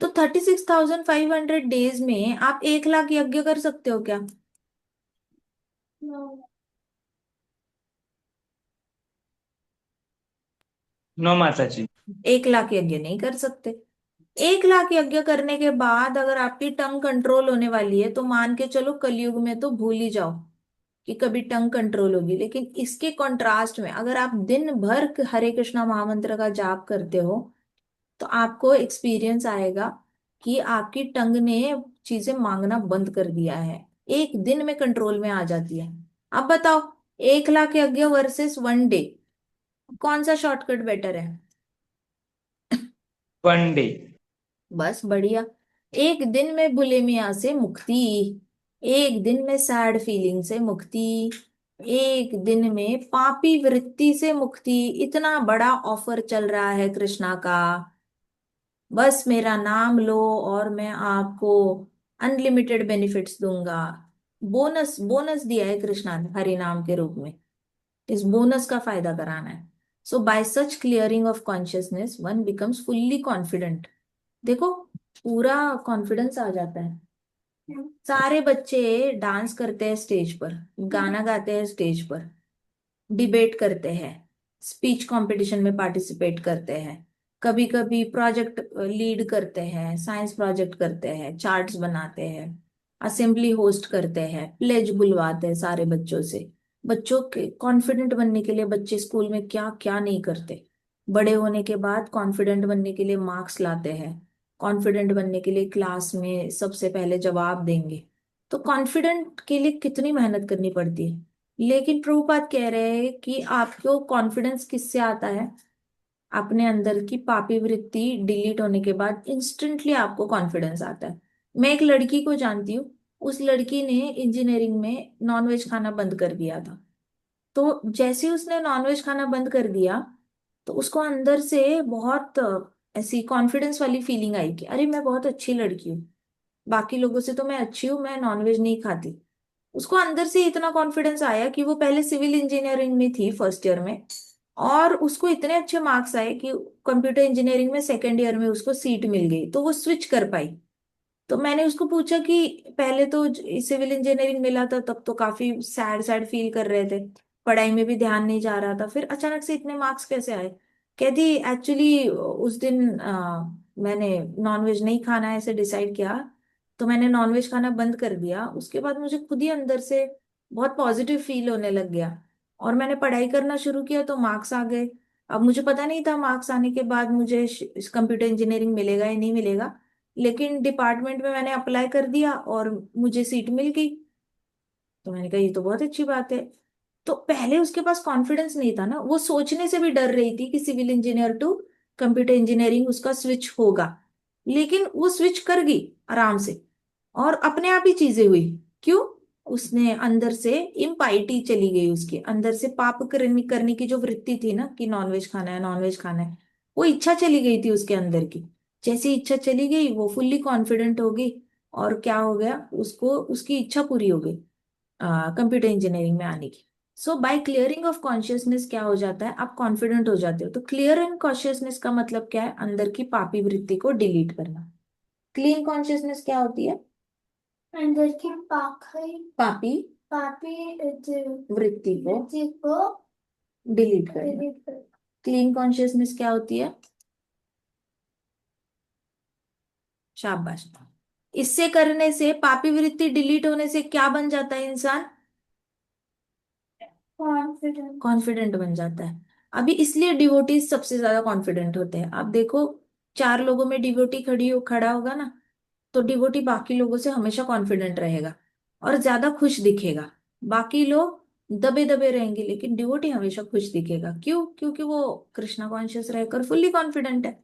तो 36,500 डेज में आप 1 लाख यज्ञ कर सकते हो क्या? नो माता जी। 1 लाख यज्ञ नहीं कर सकते। 1 लाख यज्ञ करने के बाद अगर आपकी टंग कंट्रोल होने वाली है तो मान के चलो कलयुग में तो भूल ही जाओ कि कभी टंग कंट्रोल होगी। लेकिन इसके कॉन्ट्रास्ट में अगर आप दिन भर हरे कृष्णा महामंत्र का जाप करते हो तो आपको एक्सपीरियंस आएगा कि आपकी टंग ने चीजें मांगना बंद कर दिया है, एक दिन में कंट्रोल में आ जाती है। अब बताओ, 1 लाख यज्ञ वर्सेस 1 डे, कौन सा शॉर्टकट बेटर है? 1 डे। बस बढ़िया। एक दिन में बुलिमिया से मुक्ति, एक दिन में सैड फीलिंग से मुक्ति, एक दिन में पापी वृत्ति से मुक्ति। इतना बड़ा ऑफर चल रहा है कृष्णा का। बस मेरा नाम लो और मैं आपको अनलिमिटेड बेनिफिट्स दूंगा। बोनस बोनस दिया है कृष्णा ने हरि नाम के रूप में। इस बोनस का फायदा कराना है। So by such clearing of consciousness one becomes fully confident. देखो, पूरा कॉन्फिडेंस आ जाता है। सारे बच्चे डांस करते हैं स्टेज पर, गाना गाते हैं स्टेज पर, डिबेट करते हैं, स्पीच कंपटीशन में पार्टिसिपेट करते हैं, कभी कभी प्रोजेक्ट लीड करते हैं, साइंस प्रोजेक्ट करते हैं, चार्ट्स बनाते हैं, असेंबली होस्ट करते हैं, प्लेज बुलवाते हैं सारे बच्चों से। बच्चों के कॉन्फिडेंट बनने के लिए बच्चे स्कूल में क्या क्या नहीं करते। बड़े होने के बाद कॉन्फिडेंट बनने के लिए मार्क्स लाते हैं, कॉन्फिडेंट बनने के लिए क्लास में सबसे पहले जवाब देंगे। तो कॉन्फिडेंट के लिए कितनी मेहनत करनी पड़ती है। लेकिन प्रभुपाद कह रहे हैं कि आपको कॉन्फिडेंस किससे आता है? अपने अंदर की पापी वृत्ति डिलीट होने के बाद इंस्टेंटली आपको कॉन्फिडेंस आता है। मैं एक लड़की को जानती हूँ, उस लड़की ने इंजीनियरिंग में नॉनवेज खाना बंद कर दिया था। तो जैसे ही उसने नॉनवेज खाना बंद कर दिया तो उसको अंदर से बहुत ऐसी कॉन्फिडेंस वाली फीलिंग आई कि अरे मैं बहुत अच्छी लड़की हूँ, बाकी लोगों से तो मैं अच्छी हूँ, मैं नॉनवेज नहीं खाती। उसको अंदर से इतना कॉन्फिडेंस आया कि वो पहले सिविल इंजीनियरिंग में थी फर्स्ट ईयर में, और उसको इतने अच्छे मार्क्स आए कि कंप्यूटर इंजीनियरिंग में सेकेंड ईयर में उसको सीट मिल गई, तो वो स्विच कर पाई। तो मैंने उसको पूछा कि पहले तो सिविल इंजीनियरिंग मिला था तब तो काफी सैड सैड फील कर रहे थे, पढ़ाई में भी ध्यान नहीं जा रहा था, फिर अचानक से इतने मार्क्स कैसे आए? कहती एक्चुअली उस दिन मैंने नॉनवेज नहीं खाना है ऐसे डिसाइड किया, तो मैंने नॉनवेज खाना बंद कर दिया। उसके बाद मुझे खुद ही अंदर से बहुत पॉजिटिव फील होने लग गया और मैंने पढ़ाई करना शुरू किया तो मार्क्स आ गए। अब मुझे पता नहीं था मार्क्स आने के बाद मुझे कंप्यूटर इंजीनियरिंग मिलेगा या नहीं मिलेगा, लेकिन डिपार्टमेंट में मैंने अप्लाई कर दिया और मुझे सीट मिल गई। तो मैंने कहा ये तो बहुत अच्छी बात है। तो पहले उसके पास कॉन्फिडेंस नहीं था ना, वो सोचने से भी डर रही थी कि civil engineer to computer engineering उसका स्विच होगा। लेकिन वो स्विच कर गई आराम से और अपने आप ही चीजें हुई। क्यों? उसने अंदर से इम्पाइटी चली गई, उसके अंदर से पाप करने करने की जो वृत्ति थी ना कि नॉनवेज खाना है नॉनवेज खाना है, वो इच्छा चली गई थी उसके अंदर की। जैसी इच्छा चली गई वो फुल्ली कॉन्फिडेंट हो गई और क्या हो गया, उसको उसकी इच्छा पूरी हो गई कंप्यूटर इंजीनियरिंग में आने की। सो बाय क्लियरिंग ऑफ कॉन्शियसनेस क्या हो जाता है, आप कॉन्फिडेंट हो जाते हो। तो क्लियर इन कॉन्शियसनेस का मतलब क्या है? अंदर की पापी वृत्ति को डिलीट करना। क्लीन कॉन्शियसनेस क्या होती है? अंदर की पापी पापी वृत्ति को डिलीट करना। क्लीन कॉन्शियसनेस क्या होती है? शाबाश। इससे करने से, पापी वृत्ति डिलीट होने से क्या बन जाता है इंसान? कॉन्फिडेंट बन जाता है। अभी इसलिए डिवोटीज सबसे ज्यादा कॉन्फिडेंट होते हैं। आप देखो, 4 लोगों में डिवोटी खड़ा होगा ना, तो डिवोटी बाकी लोगों से हमेशा कॉन्फिडेंट रहेगा और ज्यादा खुश दिखेगा। बाकी लोग दबे दबे रहेंगे लेकिन डिवोटी हमेशा खुश दिखेगा। क्यों? क्योंकि वो कृष्णा कॉन्शियस रहकर फुल्ली कॉन्फिडेंट है।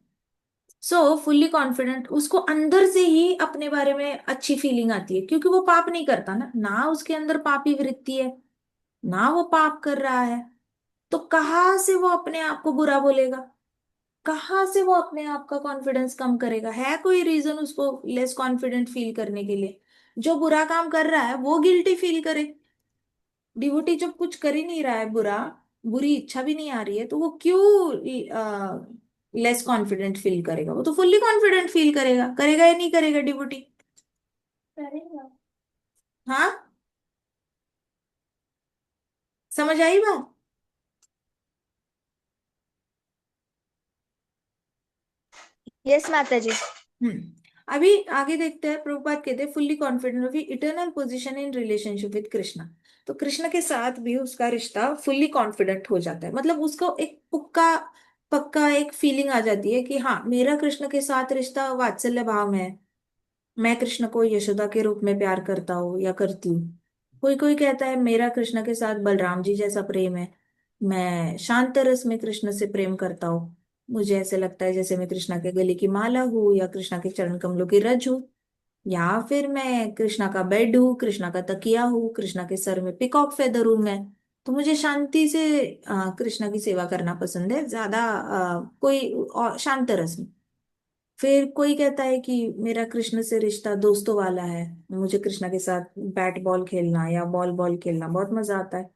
सो फुल्ली कॉन्फिडेंट उसको अंदर से ही अपने बारे में अच्छी फीलिंग आती है क्योंकि वो पाप नहीं करता ना, ना उसके अंदर पापी वृत्ति है, ना वो पाप कर रहा है। तो कहाँ से वो अपने आप को बुरा बोलेगा? कहाँ से वो अपने आप का कॉन्फिडेंस कम करेगा? है कोई रीजन उसको लेस कॉन्फिडेंट फील करने के लिए? जो बुरा काम कर रहा है वो गिल्टी फील करे। डिवोटी जब कुछ कर ही नहीं रहा है बुरा, बुरी इच्छा भी नहीं आ रही है, तो वो क्यों लेस कॉन्फिडेंट फील करेगा? वो तो फुल्ली कॉन्फिडेंट फील करेगा। करेगा या नहीं करेगा डिवोटी? करेगा। हाँ, समझ आई बात? यस माता जी। अभी आगे देखते हैं। प्रभुपाद कहते हैं fully confident of eternal position in relationship with Krishna. तो कृष्ण के साथ भी उसका रिश्ता फुल्ली कॉन्फिडेंट हो जाता है, मतलब उसको एक पुक्का पक्का एक फीलिंग आ जाती है कि हाँ, मेरा कृष्ण के साथ रिश्ता वात्सल्य भाव में है। मैं कृष्ण को यशोदा के रूप में प्यार करता हूँ या करती हूँ। कोई कोई कहता है मेरा कृष्ण के साथ बलराम जी जैसा प्रेम है। मैं शांत रस में कृष्ण से प्रेम करता हूँ। मुझे ऐसे लगता है जैसे मैं कृष्णा के गले की माला हूँ या कृष्णा के चरण कमलों की रज हूँ। या फिर मैं कृष्णा का बेड हूँ, कृष्णा का तकिया हूँ, कृष्णा के सर में पिकॉक फेदर हूँ मैं। तो मुझे शांति से कृष्णा की सेवा करना पसंद है, ज्यादा शांत रस में। फिर कोई कहता है कि मेरा कृष्ण से रिश्ता दोस्तों वाला है। मुझे कृष्णा के साथ बैट बॉल खेलना या बॉल बॉल खेलना बहुत मजा आता है।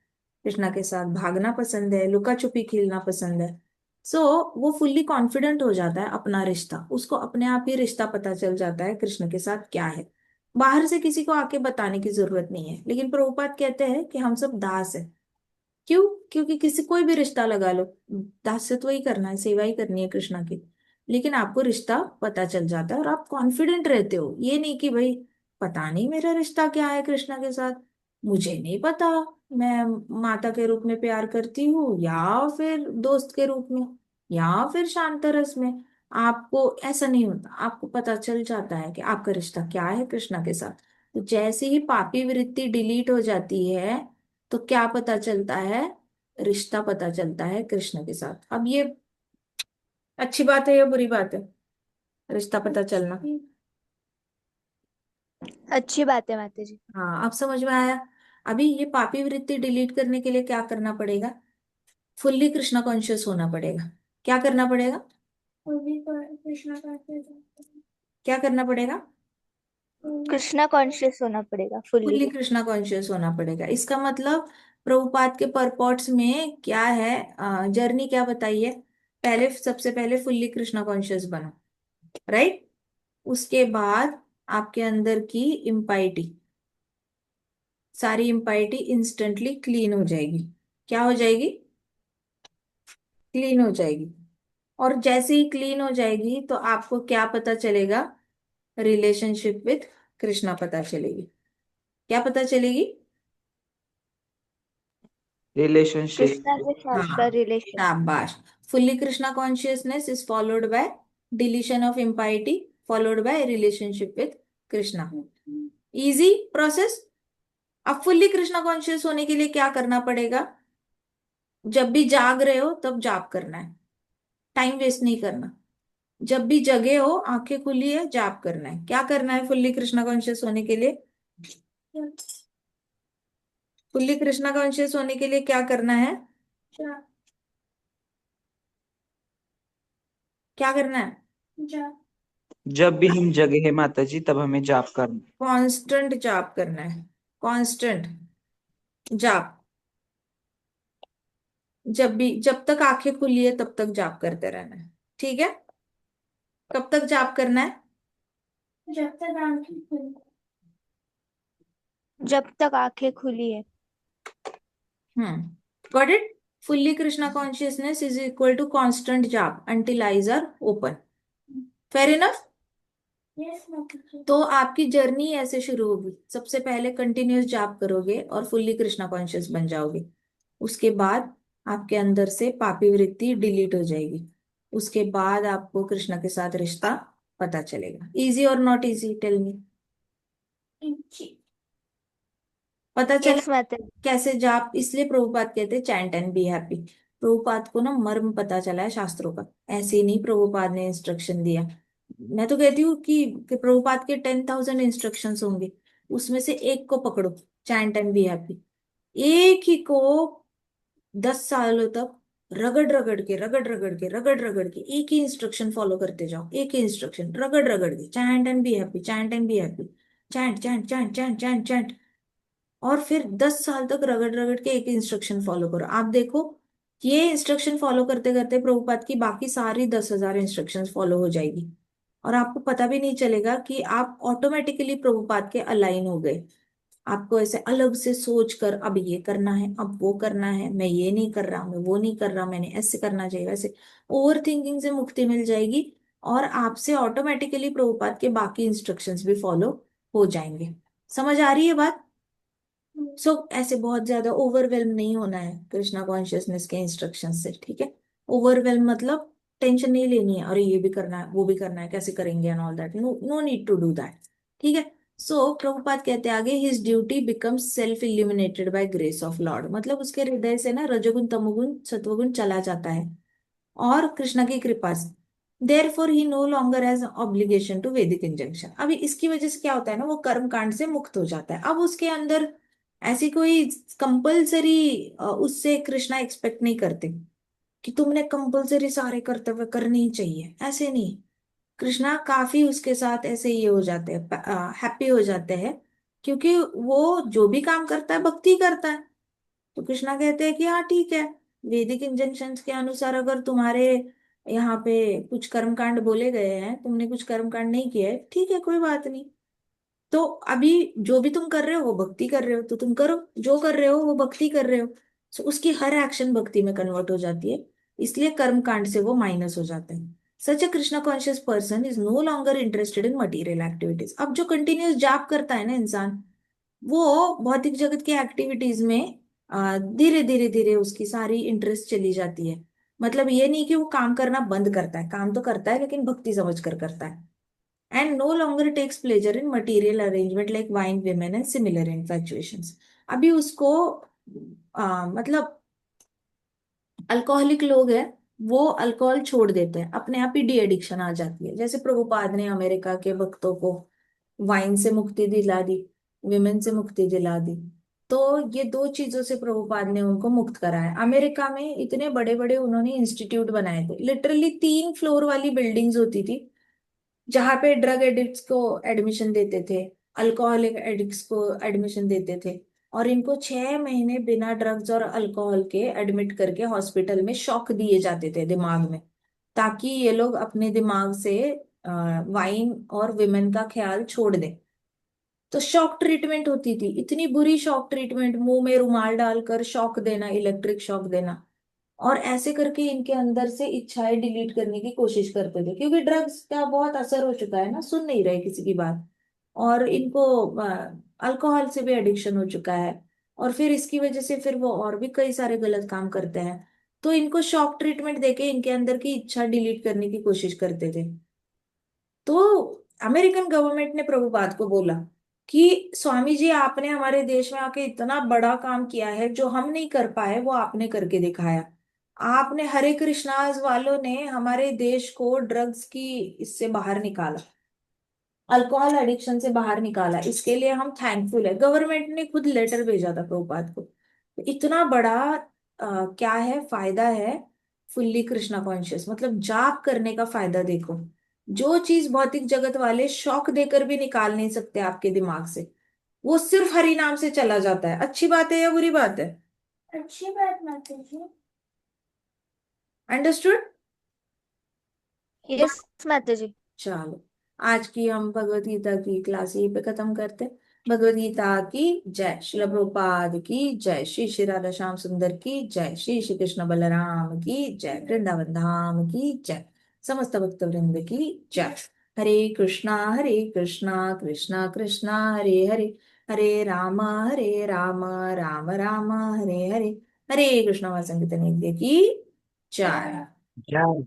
कृष्णा के साथ भागना पसंद है, लुका छुपी खेलना पसंद है। सो वो फुल्ली कॉन्फिडेंट हो जाता है अपना रिश्ता, उसको अपने आप ही रिश्ता पता चल जाता है कृष्ण के साथ क्या है। बाहर से किसी को आके बताने की जरूरत नहीं है। लेकिन प्रभुपाद कहते हैं कि हम सब दास है। क्यों? क्योंकि किसी कोई भी रिश्ता लगा लो, दास से तो ही करना है, सेवा ही करनी है कृष्णा की। लेकिन आपको रिश्ता पता चल जाता है और आप कॉन्फिडेंट रहते हो। ये नहीं कि भाई पता नहीं मेरा रिश्ता क्या है कृष्णा के साथ, मुझे नहीं पता, मैं माता के रूप में प्यार करती हूँ या फिर दोस्त के रूप में या फिर शांत रस में। आपको ऐसा नहीं होता, आपको पता चल जाता है कि आपका रिश्ता क्या है कृष्णा के साथ। तो जैसे ही पापी वृत्ति डिलीट हो जाती है, तो क्या पता चलता है? रिश्ता पता चलता है कृष्ण के साथ। अब ये अच्छी बात है या बुरी बात है, रिश्ता पता चलना? अच्छी बात है माता जी। हाँ, अब समझ में आया। अभी ये पापी वृत्ति डिलीट करने के लिए क्या करना पड़ेगा? फुल्ली कृष्णा कॉन्शियस होना पड़ेगा। क्या करना पड़ेगा? Fully Krishna conscious. क्या करना पड़ेगा? कृष्णा कॉन्शियस होना पड़ेगा फुल्ली। फुल्ली कृष्णा कॉन्शियस होना पड़ेगा। इसका मतलब प्रभुपाद के परपॉट्स में क्या है, जर्नी क्या बताइए? पहले, सबसे पहले फुल्ली कृष्णा कॉन्शियस बनो, राइट? उसके बाद आपके अंदर की इम्पाइटी, सारी इम्पाइटी इंस्टेंटली क्लीन हो जाएगी। क्या हो जाएगी? क्लीन हो जाएगी। और जैसे ही क्लीन हो जाएगी तो आपको क्या पता चलेगा? रिलेशनशिप विथ कृष्णा पता चलेगी। क्या पता चलेगी? रिलेशनशिप। कृष्णा के साथ का हाँ, रिलेशन। शाबाश। Fully Krishna consciousness is followed by deletion of impiety, followed by relationship with Krishna. Easy process. अब फुल्ली कृष्णा कॉन्शियस होने के लिए क्या करना पड़ेगा? जब भी जाग रहे हो तब जाप करना है, टाइम वेस्ट नहीं करना। जब भी जगे हो, आंखें खुली है, जाप करना है। क्या करना है फुल्ली कृष्णा कॉन्शियस होने के लिए? फुल्ली कृष्णा कॉन्शियस होने के लिए क्या करना है? क्या करना है? जब भी हम जगे हैं माता जी तब हमें जाप करना। कांस्टेंट जाप करना है। कांस्टेंट जाप। जब भी, जब तक आंखें खुली है तब तक जाप करते रहना है। ठीक है? कब तक जाप करना है? जब तक आंखें खुली। जब तक आंखें खुली है। Got it? Fully Krishna consciousness is equal to constant jaap until eyes are open. Fair enough? तो आपकी जर्नी ऐसे शुरू होगी। सबसे पहले कंटिन्यूस जाप करोगे और फुल्ली कृष्णा कॉन्शियस बन जाओगे। उसके बाद आपके अंदर से पापी वृत्ति डिलीट हो जाएगी। उसके बाद आपको कृष्णा के साथ रिश्ता पता चलेगा। इजी और नॉट इजी, टेल मी। पता चला? यस माता जी। कैसे जाप? इसलिए प्रभुपाद कहते हैं chant and be happy. Prabhupada को ना मर्म पता चला है शास्त्रों का। ऐसे ही नहीं प्रभुपाद ने इंस्ट्रक्शन दिया। मैं तो कहती हूँ कि प्रभुपाद के 10,000 इंस्ट्रक्शंस होंगे, उसमें से एक को पकड़ो, चैंट एंड बी हैप्पी। एक ही को 10 सालों तक रगड़ रगड़ के रगड़ रगड़ के रगड़ रगड़ के एक ही इंस्ट्रक्शन फॉलो करते जाओ। एक ही इंस्ट्रक्शन रगड़ रगड़ के, chant and be happy, chant and be happy. Chant chant chant chant chant chant. और फिर 10 साल तक रगड़ रगड़ के एक इंस्ट्रक्शन फॉलो करो। आप देखो, ये इंस्ट्रक्शन फॉलो करते करते प्रभुपाद की बाकी सारी 10,000 इंस्ट्रक्शंस फॉलो हो जाएगी। और आपको पता भी नहीं चलेगा कि आप ऑटोमेटिकली प्रभुपाद के अलाइन हो गए। आपको ऐसे अलग से सोच कर अब ये करना है, अब वो करना है, मैं ये नहीं कर रहा, मैं वो नहीं कर रहा, मैंने ऐसे करना चाहिए वैसे, ओवर थिंकिंग से मुक्ति मिल जाएगी। और आपसे ऑटोमेटिकली प्रभुपाद के बाकी इंस्ट्रक्शंस भी फॉलो हो जाएंगे। समझ आ रही है बात? सो ऐसे बहुत ज्यादा ओवरवेल्म नहीं होना है कृष्णा कॉन्शियसनेस के इंस्ट्रक्शन से, ठीक है? ओवरवेल्म मतलब टेंशन नहीं लेनी है, अरे ये भी करना है, वो भी करना है, कैसे करेंगे and all that. No, no need to do that. ठीक है। सो प्रभुपाद कहते हैं आगे, his duty becomes self illuminated by grace of lord. मतलब उसके हृदय से ना रजोगुण तमोगुण सत्वगुण चला जाता है और कृष्णा की कृपा से। Therefore he no longer has obligation to Vedic injunction. अभी इसकी वजह से क्या होता है ना, वो कर्म कांड से मुक्त हो जाता है। अब उसके अंदर ऐसी कोई कंपल्सरी उससे कृष्णा एक्सपेक्ट नहीं करते कि तुमने कंपल्सरी सारे कर्तव्य करने ही चाहिए, ऐसे नहीं। कृष्णा काफी उसके साथ ऐसे ये हो जाते हैं, हैप्पी हो जाते हैं, क्योंकि वो जो भी काम करता है भक्ति करता है। तो कृष्णा कहते हैं कि हाँ ठीक है, वैदिक इंजंक्शंस के अनुसार अगर तुम्हारे यहाँ पे कुछ कर्मकांड बोले गए हैं, तुमने कुछ कर्मकांड नहीं किया है, ठीक है, कोई बात नहीं। तो अभी जो भी तुम कर रहे हो वो भक्ति कर रहे हो, तो तुम करो, जो कर रहे हो वो भक्ति कर रहे हो। तो उसकी हर एक्शन भक्ति में कन्वर्ट हो जाती है, इसलिए कर्म कांड से वो माइनस हो जाते हैं। Such a Krishna conscious person is no longer interested in material activities. अब जो कंटिन्यूस जाप करता है ना इंसान, वो भौतिक जगत की एक्टिविटीज में धीरे धीरे धीरे उसकी सारी इंटरेस्ट चली जाती है। मतलब ये नहीं कि वो काम करना बंद करता है, काम तो करता है लेकिन भक्ति समझ कर करता है। And no longer takes pleasure in material arrangement like wine, women and similar infatuations। अभी उसको मतलब अल्कोहलिक लोग हैं, वो अल्कोहल छोड़ देते हैं, अपने आप ही डी एडिक्शन आ जाती है। जैसे प्रभुपाद ने अमेरिका के भक्तों को वाइन से मुक्ति दिला दी, विमेन से मुक्ति दिला दी। तो ये दो चीजों से प्रभुपाद ने उनको मुक्त कराया। अमेरिका में इतने बड़े बड़े उन्होंने इंस्टीट्यूट बनाए थे, लिटरली 3 फ्लोर वाली बिल्डिंग्स होती थी, जहाँ पे ड्रग एडिक्ट्स को एडमिशन देते थे, अल्कोहलिक एडिक्ट्स को एडमिशन देते थे। और इनको 6 महीने बिना ड्रग्स और अल्कोहल के एडमिट करके हॉस्पिटल में शॉक दिए जाते थे दिमाग में, ताकि ये लोग अपने दिमाग से वाइन और विमेन का ख्याल छोड़ दें। तो शॉक ट्रीटमेंट होती थी, इतनी बुरी शॉक ट्रीटमेंट, मुंह में रुमाल डालकर शॉक देना, इलेक्ट्रिक शॉक देना। और ऐसे करके इनके अंदर से इच्छाएं डिलीट करने की कोशिश करते थे, क्योंकि ड्रग्स का बहुत असर हो चुका है ना, सुन नहीं रहे किसी की बात। और इनको अल्कोहल से भी एडिक्शन हो चुका है। और फिर इसकी वजह से फिर वो और भी कई सारे गलत काम करते हैं। तो इनको शॉक ट्रीटमेंट देके इनके अंदर की इच्छा डिलीट करने की कोशिश करते थे। तो अमेरिकन गवर्नमेंट ने प्रभुपाद को बोला कि स्वामी जी, आपने हमारे देश में आके इतना बड़ा काम किया है, जो हम नहीं कर पाए वो आपने करके दिखाया। आपने हरे कृष्णाज वालों ने हमारे देश को ड्रग्स की इससे बाहर निकाला, अल्कोहल एडिक्शन से बाहर निकाला, इसके लिए हम थैंकफुल है। गवर्नमेंट ने खुद लेटर भेजा था प्रभुपाद को। तो इतना बड़ा क्या है फायदा है फुल्ली कृष्णा कॉन्शियस, मतलब जाप करने का फायदा देखो। जो चीज भौतिक जगत वाले शौक देकर भी निकाल नहीं सकते आपके दिमाग से, वो सिर्फ हरि नाम से चला जाता है। अच्छी बात है या बुरी बात है? अच्छी बात माता जी। अंडरस्टूड? यस माता जी। चलो, आज की हम भगवत गीता की क्लास यहीं पे खत्म करते हैं। भगवत गीता की जय, श्रील प्रभुपाद की जय, श्री श्री राधा श्याम सुंदर की जय, श्री श्री कृष्ण बलराम की जय, वृंदावन धाम की जय, समस्त भक्त वृंद की जय। हरे कृष्णा कृष्णा कृष्णा हरे हरे, हरे राम राम राम हरे हरे, हरे कृष्ण संकीर्तन की जय। जय